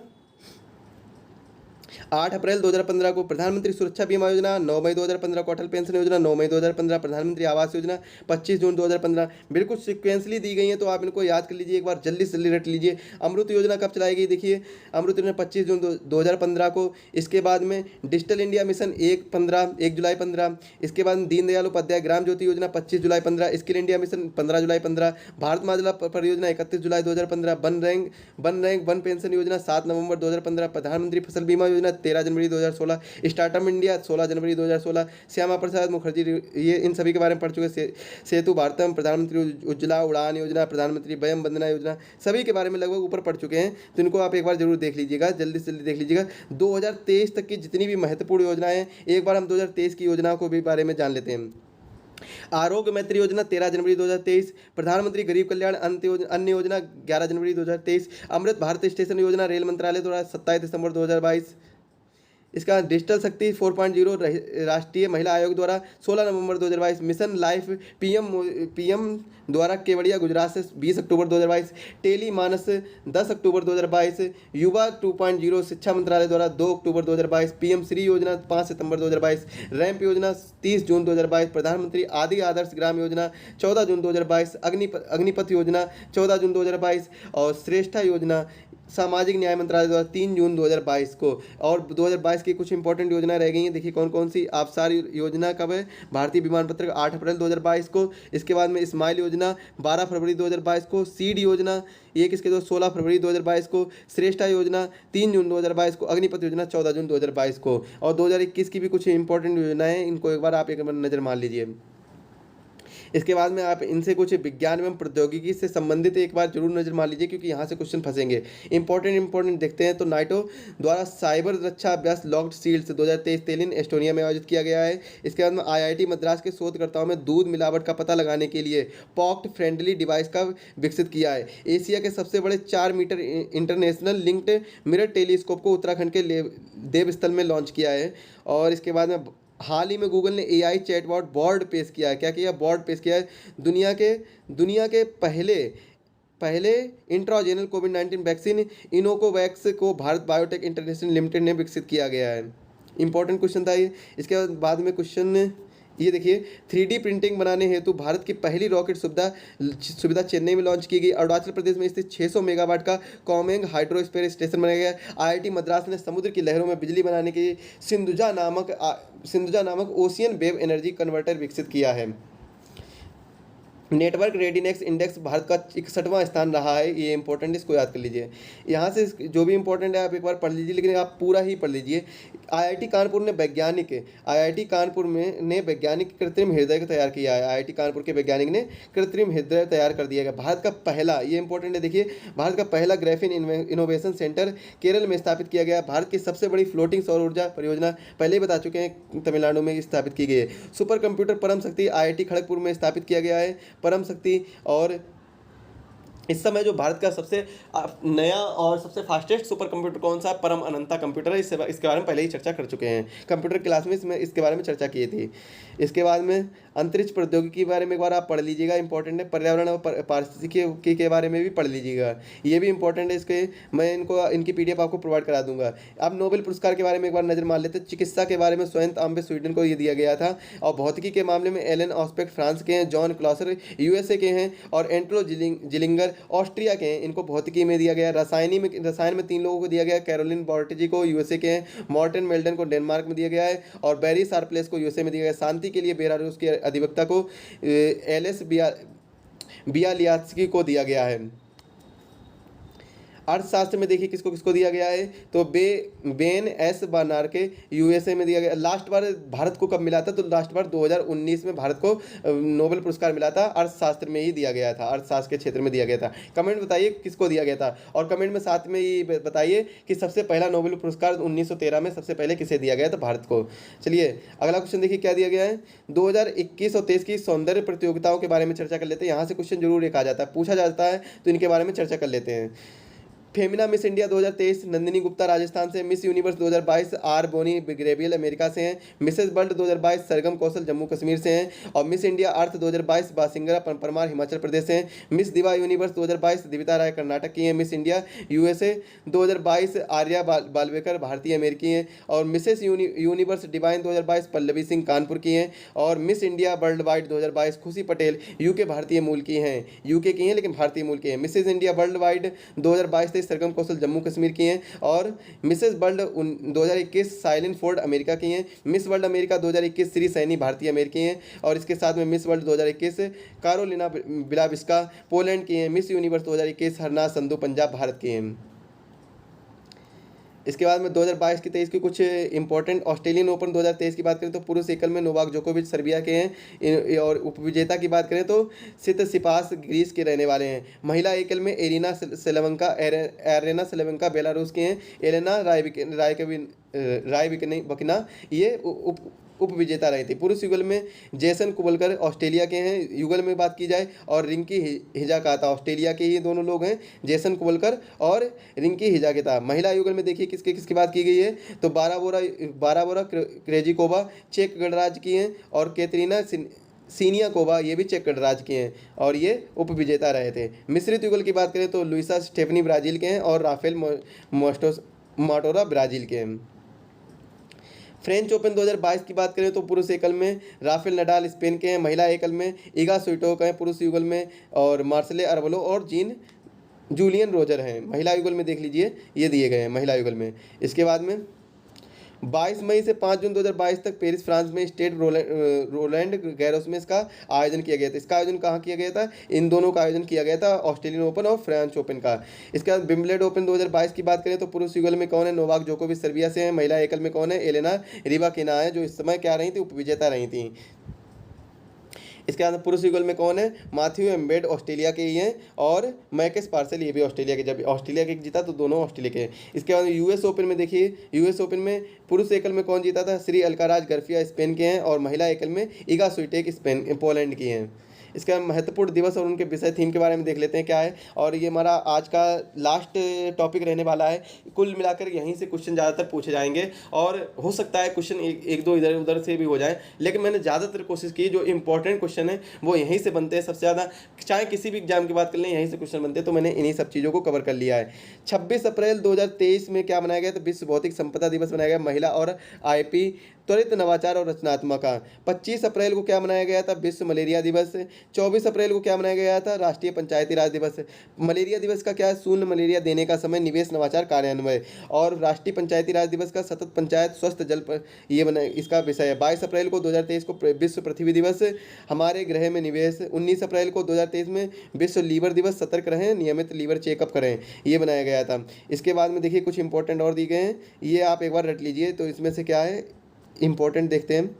8 अप्रैल 2015 को। प्रधानमंत्री सुरक्षा बीमा योजना 9 मई 2015 को। अटल पेंशन योजना 9 मई 2015। प्रधानमंत्री आवास योजना 25 जून 2015। बिल्कुल सिक्वेंसली दी गई हैं तो आप इनको याद कर लीजिए एक बार, जल्दी से जल्दी रट लीजिए। अमृत योजना कब चलाई गई? देखिए अमृत योजना 25 जून 2015 को। इसके बाद में डिजिटल इंडिया मिशन 1 जुलाई 15। इसके बाद दीनदयाल उपाध्याय ग्राम ज्योति योजना 25 जुलाई 15। स्किल इंडिया मिशन 15 जुलाई 15। भारत माला परियोजना 31 जुलाई 2015। वन पेंशन योजना 7 नवंबर 2015। प्रधानमंत्री फसल बीमा योजना 13 जनवरी 2016। स्टार्टअप इंडिया 16 जनवरी 2016। श्यामा प्रसाद मुखर्जी ये इन सभी के बारे में पढ़ चुके। सेतु भारतम, प्रधानमंत्री उज्ज्वला, उड़ान योजना, प्रधानमंत्री वयम वंदना योजना, सभी के बारे में लगभग ऊपर पढ़ चुके हैं। तो इनको आप एक बार जरूर देख लीजिएगा, जल्दी से जल्दी देख लीजिएगा। 2023 तक की जितनी भी महत्वपूर्ण योजनाएं हैं एक बार हम 2023 की योजनाओं को भी बारे में जान लेते हैं। आरोग्य मैत्री योजना 13 जनवरी 2023। प्रधानमंत्री गरीब कल्याण अन्न योजना 11 जनवरी 2023। अमृत भारत स्टेशन योजना रेल मंत्रालय द्वारा 27 दिसंबर 2022। इसका डिजिटल शक्ति 4.0 राष्ट्रीय महिला आयोग द्वारा 16 नवंबर 2022। मिशन लाइफ पीएम द्वारा केवड़िया गुजरात से 20 अक्टूबर 2022। टेली मानस 10 अक्टूबर 2022। युवा 2.0 शिक्षा मंत्रालय द्वारा 2 अक्टूबर 2022। पीएम श्री योजना 5 सितंबर 2022। रैंप योजना 30 जून 2022। प्रधानमंत्री आदि आदर्श ग्राम योजना 14 जून 2022। अग्निपथ योजना 14 जून 2022। और श्रेष्ठा योजना सामाजिक न्याय मंत्रालय द्वारा 3 जून 2022 को। और 2022 की कुछ इंपॉर्टेंट योजनाएं रह गई हैं, देखिए कौन कौन सी। आबसार योजना कब है? भारतीय विमानपत्र 8 अप्रैल 2022 को। इसके बाद में स्माइल योजना 12 फरवरी 2022 को। सीड योजना ये किसके दो 16 फरवरी 2022 को। श्रेष्ठा योजना 3 जून 2022 को। अग्निपथ योजना 14 जून 2022 को। और 2021 की भी कुछ इंपॉर्टेंट योजनाएं हैं, इनको एक बार आप एक नज़र मार लीजिए। इसके बाद में आप इनसे कुछ विज्ञान एवं प्रौद्योगिकी से संबंधित एक बार जरूर नजर मार लीजिए, क्योंकि यहाँ से क्वेश्चन फंसेंगे। इंपॉर्टेंट देखते हैं तो नाटो द्वारा साइबर रक्षा अभ्यास लॉक्ड शील्ड्स 2023 तेलिन एस्टोनिया में आयोजित किया गया है। इसके बाद में आईआईटी मद्रास के शोधकर्ताओं में दूध मिलावट का पता लगाने के लिए पॉक्ट फ्रेंडली डिवाइस का विकसित किया है। एशिया के सबसे बड़े 4 metre international liquid mirror telescope को उत्तराखंड के देवस्थल में लॉन्च किया है। और इसके बाद में हाल ही में गूगल ने एआई चैटबॉट बॉर्ड पेश किया है। क्या किया? बॉर्ड पेश किया है। दुनिया के पहले इंट्राजेनल कोविड-19 वैक्सीन इनोकोवैक्स को भारत बायोटेक इंटरनेशनल लिमिटेड ने विकसित किया गया है। इंपॉर्टेंट क्वेश्चन था ये। इसके बाद में क्वेश्चन ये देखिए, 3D प्रिंटिंग बनाने हेतु भारत की पहली रॉकेट सुविधा चेन्नई में लॉन्च की गई। अरुणाचल प्रदेश में स्थित 600 मेगावाट का कोमेंग हाइड्रोस्फीयर स्टेशन बनाया गया। आईआईटी मद्रास ने समुद्र की लहरों में बिजली बनाने के लिए सिंधुजा नामक ओशियन वेव एनर्जी कन्वर्टर विकसित किया है। नेटवर्क रेडीनेस इंडेक्स भारत का 61वां स्थान रहा है, ये इंपॉर्टेंट, इसको याद कर लीजिए। यहाँ से जो भी इंपॉर्टेंट है आप एक बार पढ़ लीजिए, लेकिन आप पूरा ही पढ़ लीजिए। आईआईटी कानपुर ने कृत्रिम हृदय को तैयार किया है। आईआईटी कानपुर के वैज्ञानिक ने कृत्रिम हृदय तैयार कर दिया गया। भारत का पहला, ये इंपॉर्टेंट है देखिए, भारत का पहला ग्राफीन इनोवेशन सेंटर केरल में स्थापित किया गया। भारत की सबसे बड़ी फ्लोटिंग सौर ऊर्जा परियोजना पहले ही बता चुके हैं, तमिलनाडु में स्थापित की गई है। सुपर कंप्यूटर परम शक्ति आईआईटी खड़गपुर में स्थापित किया गया है, परम शक्ति। और इस समय जो भारत का सबसे नया और सबसे फास्टेस्ट सुपर कंप्यूटर कौन सा है? परम अनंता कंप्यूटर है। इसके बारे में पहले ही चर्चा कर चुके हैं, कंप्यूटर क्लास में इसके बारे में चर्चा की थी। इसके बाद में अंतरिक्ष प्रौद्योगिकी के बारे में एक बार आप पढ़ लीजिएगा, इंपॉर्टेंट है। पर्यावरण और पारिस्थितिकी के बारे में भी पढ़ लीजिएगा, ये भी इंपॉर्टेंट है। इसके मैं इनकी पीडीएफ आपको प्रोवाइड करा दूंगा। अब नोबेल पुरस्कार के बारे में एक बार नजर मार लेते हैं। चिकित्सा के बारे में स्वयं स्वीडन को ये दिया गया था, और भौतिकी के मामले में एलन ऑस्पेक्ट फ्रांस के हैं, जॉन क्लॉसर यूएसए के हैं, और एंट्रो जिलिंगर ऑस्ट्रिया के हैं, इनको भौतिकी में दिया गया। रसायन में 3 लोगों को दिया गया। कैरोलिन बॉर्टेजी को यूएसए के हैं, मॉर्टन मेल्डन को डेनमार्क में दिया गया है, और बैरी शार्पलेस को यूएसए में दिया गया। शांति के लिए बेलारूस के अधिवक्ता को एलेस बियालियात्स्की को दिया गया है। अर्थशास्त्र में देखिए किसको किसको दिया गया है, तो बेन एस बार्नार्के यूएसए में दिया गया। लास्ट बार भारत को कब मिला था? तो लास्ट बार 2019 में भारत को नोबेल पुरस्कार मिला था, अर्थशास्त्र में ही दिया गया था, अर्थशास्त्र के क्षेत्र में दिया गया था। कमेंट बताइए किसको दिया गया था, और कमेंट में साथ में ये बताइए कि सबसे पहला नोबेल पुरस्कार 1913 में सबसे पहले किसे दिया गया था? भारत को। चलिए अगला क्वेश्चन देखिए क्या दिया गया है। 2021 और 23 की सौंदर्य प्रतियोगिताओं के बारे में चर्चा कर लेते हैं। यहाँ से क्वेश्चन जरूर एक आ जाता है, पूछा जाता है, तो इनके बारे में चर्चा कर लेते हैं। Femina Miss India 2023 Nandini Gupta Rajasthan से। Miss Universe 2022 R Bonney Gabriel America से हैं। मिसेस वर्ल्ड 2022 सरगम कौशल जम्मू कश्मीर से हैं। और मिस इंडिया अर्थ 2022 बासिंगरा परमार हिमाचल प्रदेश से हैं। मिस दिवा यूनिवर्स 2022 दिविता राय कर्नाटक की हैं। मिस इंडिया यूएसए 2022 आर्या बालवेकर भारतीय अमेरिकी हैं। और Mrs universe divine 2022 Pallavi Singh Kanpur की हैं। और मिस इंडिया वर्ल्ड वाइड 2022 खुशी पटेल यूके भारतीय मूल की हैं, यूके की हैं लेकिन भारतीय मूल की हैं। Mrs India world wide 2022 Sargam Kaushal Jammu Kashmir की हैं। और मिसेस वर्ल्ड 2021 साइलिन फोर्ड अमेरिका की हैं। Miss world America 2021 Shri Saini भारतीय अमेरिकी हैं। और इसके साथ में मिस वर्ल्ड 2021 कारोलिना बिलाविस्का पोलैंड की हैं। मिस यूनिवर्स 2021 हरनाथ संधू पंजाब भारत की हैं। इसके बाद में 2022 की 23 की कुछ इंपॉर्टेंट ऑस्ट्रेलियन ओपन 2023 की बात करें तो पुरुष एकल में नोवाक जोकोविच सर्बिया के हैं। और उपविजेता की बात करें तो सितसिपास ग्रीस के रहने वाले हैं। महिला एकल में एरेना सेलेवंका बेलारूस के हैं। एलेना रायविकना ये उप विजेता रही थी। पुरुष युगल में जेसन कुबलकर ऑस्ट्रेलिया के हैं, युगल में बात की जाए, और रिंकी हिजाकाता ऑस्ट्रेलिया के ही दोनों लोग हैं, जेसन कुबलकर और रिंकी हिजाकाता। महिला युगल में देखिए किसकी बात की गई है, तो बाराबोरा क्रेजिकोवा चेक गणराज्य की हैं। और कैतरीना सीनियाकोवा ये भी चेक गणराज्य के हैं, और ये उप विजेता रहे थे। मिश्रित युगल की बात करें तो लुइसा स्टेफनी ब्राज़ील के हैं, और राफेल माटोरा ब्राज़ील के हैं। फ्रेंच ओपन 2022 की बात करें तो पुरुष एकल में राफेल नडाल स्पेन के हैं। महिला एकल में इगा स्विटोक हैं पुरुष युगल में, और मार्सेले अरबलो और जूलियन रोजर हैं। महिला युगल में देख लीजिए ये दिए गए हैं महिला युगल में। इसके बाद में 22 मई से 5 जून 2022 तक पेरिस फ्रांस में स्टेड रोलैंड गैरोस में इसका आयोजन किया गया था। इसका आयोजन कहाँ किया गया था? इन दोनों का आयोजन किया गया था, ऑस्ट्रेलियन ओपन और फ्रेंच ओपन का। इसके बाद विंबलडन ओपन 2022 की बात करें तो पुरुष युगल में कौन है? नोवाक जोकोविच सर्बिया से हैं। महिला एकल में कौन है? एलेना रिबाकिना है, जो इस समय क्या रही थी? उपविजेता रही थी। इसके बाद पुरुष युगल में कौन है? मैथ्यू एम्बेड ऑस्ट्रेलिया के ही हैं, और मैकेस पार्सेल ये भी ऑस्ट्रेलिया के। जब ऑस्ट्रेलिया के जीता तो दोनों ऑस्ट्रेलिया के। इसके बाद यूएस ओपन में देखिए, यूएस ओपन में पुरुष एकल में कौन जीता था? श्री अल्काराज गर्फिया स्पेन के हैं, और महिला एकल में इगा स्विटेक पोलैंड की हैं। इसका महत्वपूर्ण दिवस और उनके विषय थीम के बारे में देख लेते हैं क्या है। और ये हमारा आज का लास्ट टॉपिक रहने वाला है। कुल मिलाकर यहीं से क्वेश्चन ज़्यादातर पूछे जाएंगे, और हो सकता है क्वेश्चन एक दो इधर उधर से भी हो जाए, लेकिन मैंने ज़्यादातर कोशिश की जो इंपॉर्टेंट क्वेश्चन है वो यहीं से बनते हैं सबसे ज़्यादा। चाहे किसी भी एग्जाम की बात कर लें, यहीं से क्वेश्चन बनते हैं, तो मैंने इन्हीं सब चीज़ों को कवर कर लिया है। 26 अप्रैल 2023 में क्या मनाया गया? तो विश्व भौतिक संपदा दिवस मनाया गया। महिला और IP त्वरित नवाचार और रचनात्मक। 25 अप्रैल को क्या मनाया गया था? विश्व मलेरिया दिवस। 24 अप्रैल को क्या मनाया गया था? राष्ट्रीय पंचायती राज दिवस। मलेरिया दिवस का क्या है? शून्य मलेरिया देने का समय, निवेश, नवाचार, कार्यान्वयन। और राष्ट्रीय पंचायती राज दिवस का सतत पंचायत, स्वस्थ जल पर ये बना इसका विषय है। 22 अप्रैल को 2023 को विश्व पृथ्वी दिवस, हमारे ग्रह में निवेश। 19 अप्रैल को 2023 में विश्व लीवर दिवस, सतर्क रहें, नियमित लीवर चेकअप करें, ये बनाया गया था। इसके बाद में देखिए कुछ इंपॉर्टेंट और दिए गए हैं, ये आप एक बार रट लीजिए। तो इसमें से क्या है इंपॉर्टेंट देखते हैं।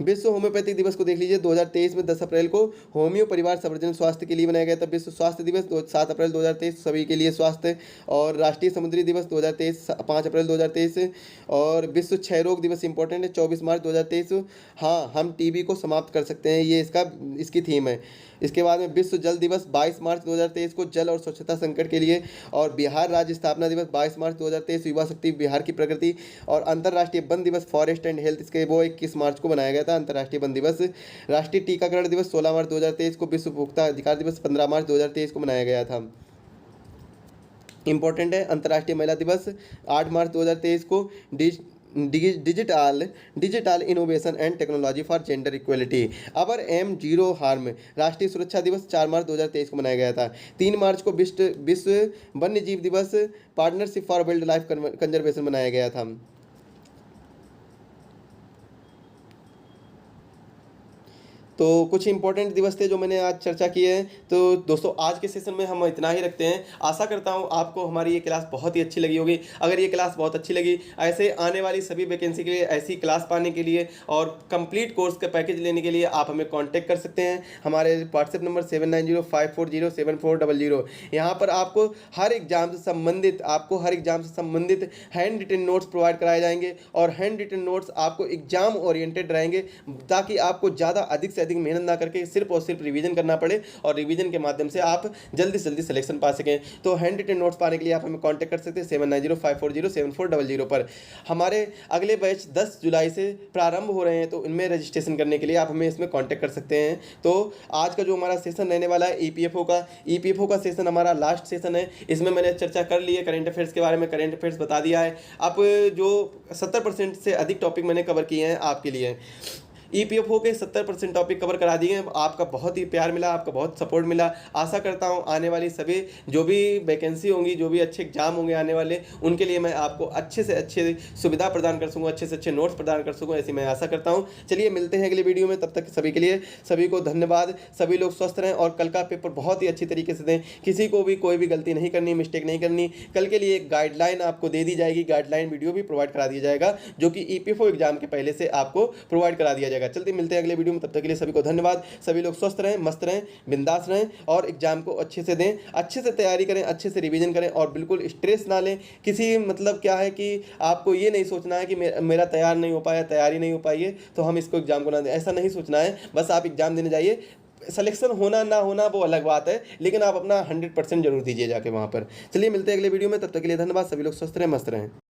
विश्व होम्योपैथिक दिवस को देख लीजिए, 2023 में 10 अप्रैल को होम्यो परिवार सार्वजनिक स्वास्थ्य के लिए बनाया गया था। विश्व स्वास्थ्य दिवस 7 अप्रैल 2023 सभी के लिए स्वास्थ्य। और राष्ट्रीय समुद्री दिवस 2023 5 अप्रैल 2023। और विश्व क्षय रोग दिवस इंपॉर्टेंट है 24 मार्च 2023। हाँ, हम टीबी को समाप्त कर सकते हैं, ये इसकी थीम है। इसके बाद में विश्व जल दिवस 22 मार्च 2023 को जल और स्वच्छता संकट के लिए। और बिहार राज्य स्थापना दिवस 22 मार्च 2023 युवा शक्ति बिहार की प्रगति। और अंतर्राष्ट्रीय वन दिवस फॉरेस्ट एंड हेल्थ, इसके वो 21 मार्च को बनाया गया था अंतर्राष्ट्रीय वन दिवस। राष्ट्रीय टीकाकरण दिवस 16 मार्च 2023 को। विश्व उपभोक्ता अधिकार दिवस 15 मार्च 2023 को मनाया गया था। इंपॉर्टेंट है अंतर्राष्ट्रीय महिला दिवस 8 मार्च 2023 को। Digital innovation and technology for gender equality, our aim zero harm. राष्ट्रीय सुरक्षा दिवस 4 मार्च 2023 को मनाया गया था। 3 मार्च को विश्व वन्य जीव दिवस, partnership for wild life conservation मनाया गया था। तो कुछ इंपॉर्टेंट दिवस थे जो मैंने आज चर्चा की है। तो दोस्तों आज के सेशन में हम इतना ही रखते हैं। आशा करता हूँ आपको हमारी ये क्लास बहुत ही अच्छी लगी होगी। अगर ये क्लास बहुत अच्छी लगी, ऐसे आने वाली सभी वैकेंसी के लिए, ऐसी क्लास पाने के लिए और कंप्लीट कोर्स का पैकेज लेने के लिए आप हमें कॉन्टैक्ट कर सकते हैं। हमारे व्हाट्सएप नंबर 7905407400। यहाँ पर आपको हर एग्जाम से संबंधित हैंड रिटन नोट्स प्रोवाइड कराए जाएंगे। और हैंड रिटन नोट्स आपको एग्जाम ओरिएंटेड रहेंगे, ताकि आपको ज़्यादा अधिक से अधिक मेहनत ना करके सिर्फ और सिर्फ रिवीजन करना पड़े और रिवीजन के माध्यम से आप जल्दी से जल्दी सिलेक्शन पा सकें। तो हैंड रिटन नोट्स पाने के लिए आप हमें कांटेक्ट कर सकते हैं 7905407400 पर। हमारे अगले बैच 10 जुलाई से प्रारंभ हो रहे हैं, तो इनमें रजिस्ट्रेशन करने के लिए आप हमें इसमें कांटेक्ट कर सकते हैं। तो आज का जो हमारा सेशन रहने वाला है ईपीएफओ का सेशन हमारा लास्ट सेशन है। इसमें मैंने चर्चा कर ली है करंट अफेयर्स के बारे में, करंट अफेयर्स बता दिया है। अब जो 70% से अधिक टॉपिक मैंने कवर किए हैं आपके लिए, ईपीएफओ के 70% टॉपिक कवर करा दिए हैं। आपका बहुत ही प्यार मिला, आपका बहुत सपोर्ट मिला। आशा करता हूं आने वाली सभी जो भी वैकेंसी होंगी, जो भी अच्छे एग्जाम होंगे आने वाले, उनके लिए मैं आपको अच्छे से अच्छे सुविधा प्रदान कर सकूँ, अच्छे से अच्छे नोट्स प्रदान कर सकूँ, ऐसी मैं आशा करता हूँ। चलिए मिलते हैं अगले वीडियो में, तब तक सभी के लिए सभी को धन्यवाद। सभी लोग स्वस्थ रहें और कल का पेपर बहुत ही अच्छी तरीके से दें। किसी को भी कोई भी गलती नहीं करनी, मिस्टेक नहीं करनी। कल के लिए एक गाइडलाइन आपको दे दी जाएगी, गाइडलाइन वीडियो भी प्रोवाइड करा दिया जाएगा, जो कि ईपीएफओ एग्जाम के पहले से आपको प्रोवाइड करा दिया जाएगा। चलते मिलते हैं अगले वीडियो में, तब तक के लिए सभी को धन्यवाद। सभी लोग स्वस्थ रहें, मस्त रहें, बिंदास रहें और एग्जाम को अच्छे से दें, अच्छे से तैयारी करें, अच्छे से रिवीजन करें और बिल्कुल स्ट्रेस ना लें। किसी मतलब क्या है कि आपको ये नहीं सोचना है कि मेरा तैयार नहीं हो पाया, तैयारी नहीं हो पाई है तो हम इसको एग्जाम को ना दें, ऐसा नहीं सोचना है। बस आप एग्जाम देने जाइए, सिलेक्शन होना ना होना वो अलग बात है, लेकिन आप अपना 100% जरूर दीजिए जाके वहाँ पर। चलिए मिलते हैं अगले वीडियो में, तब तक के लिए धन्यवाद। सभी लोग स्वस्थ रहें, मस्त रहें।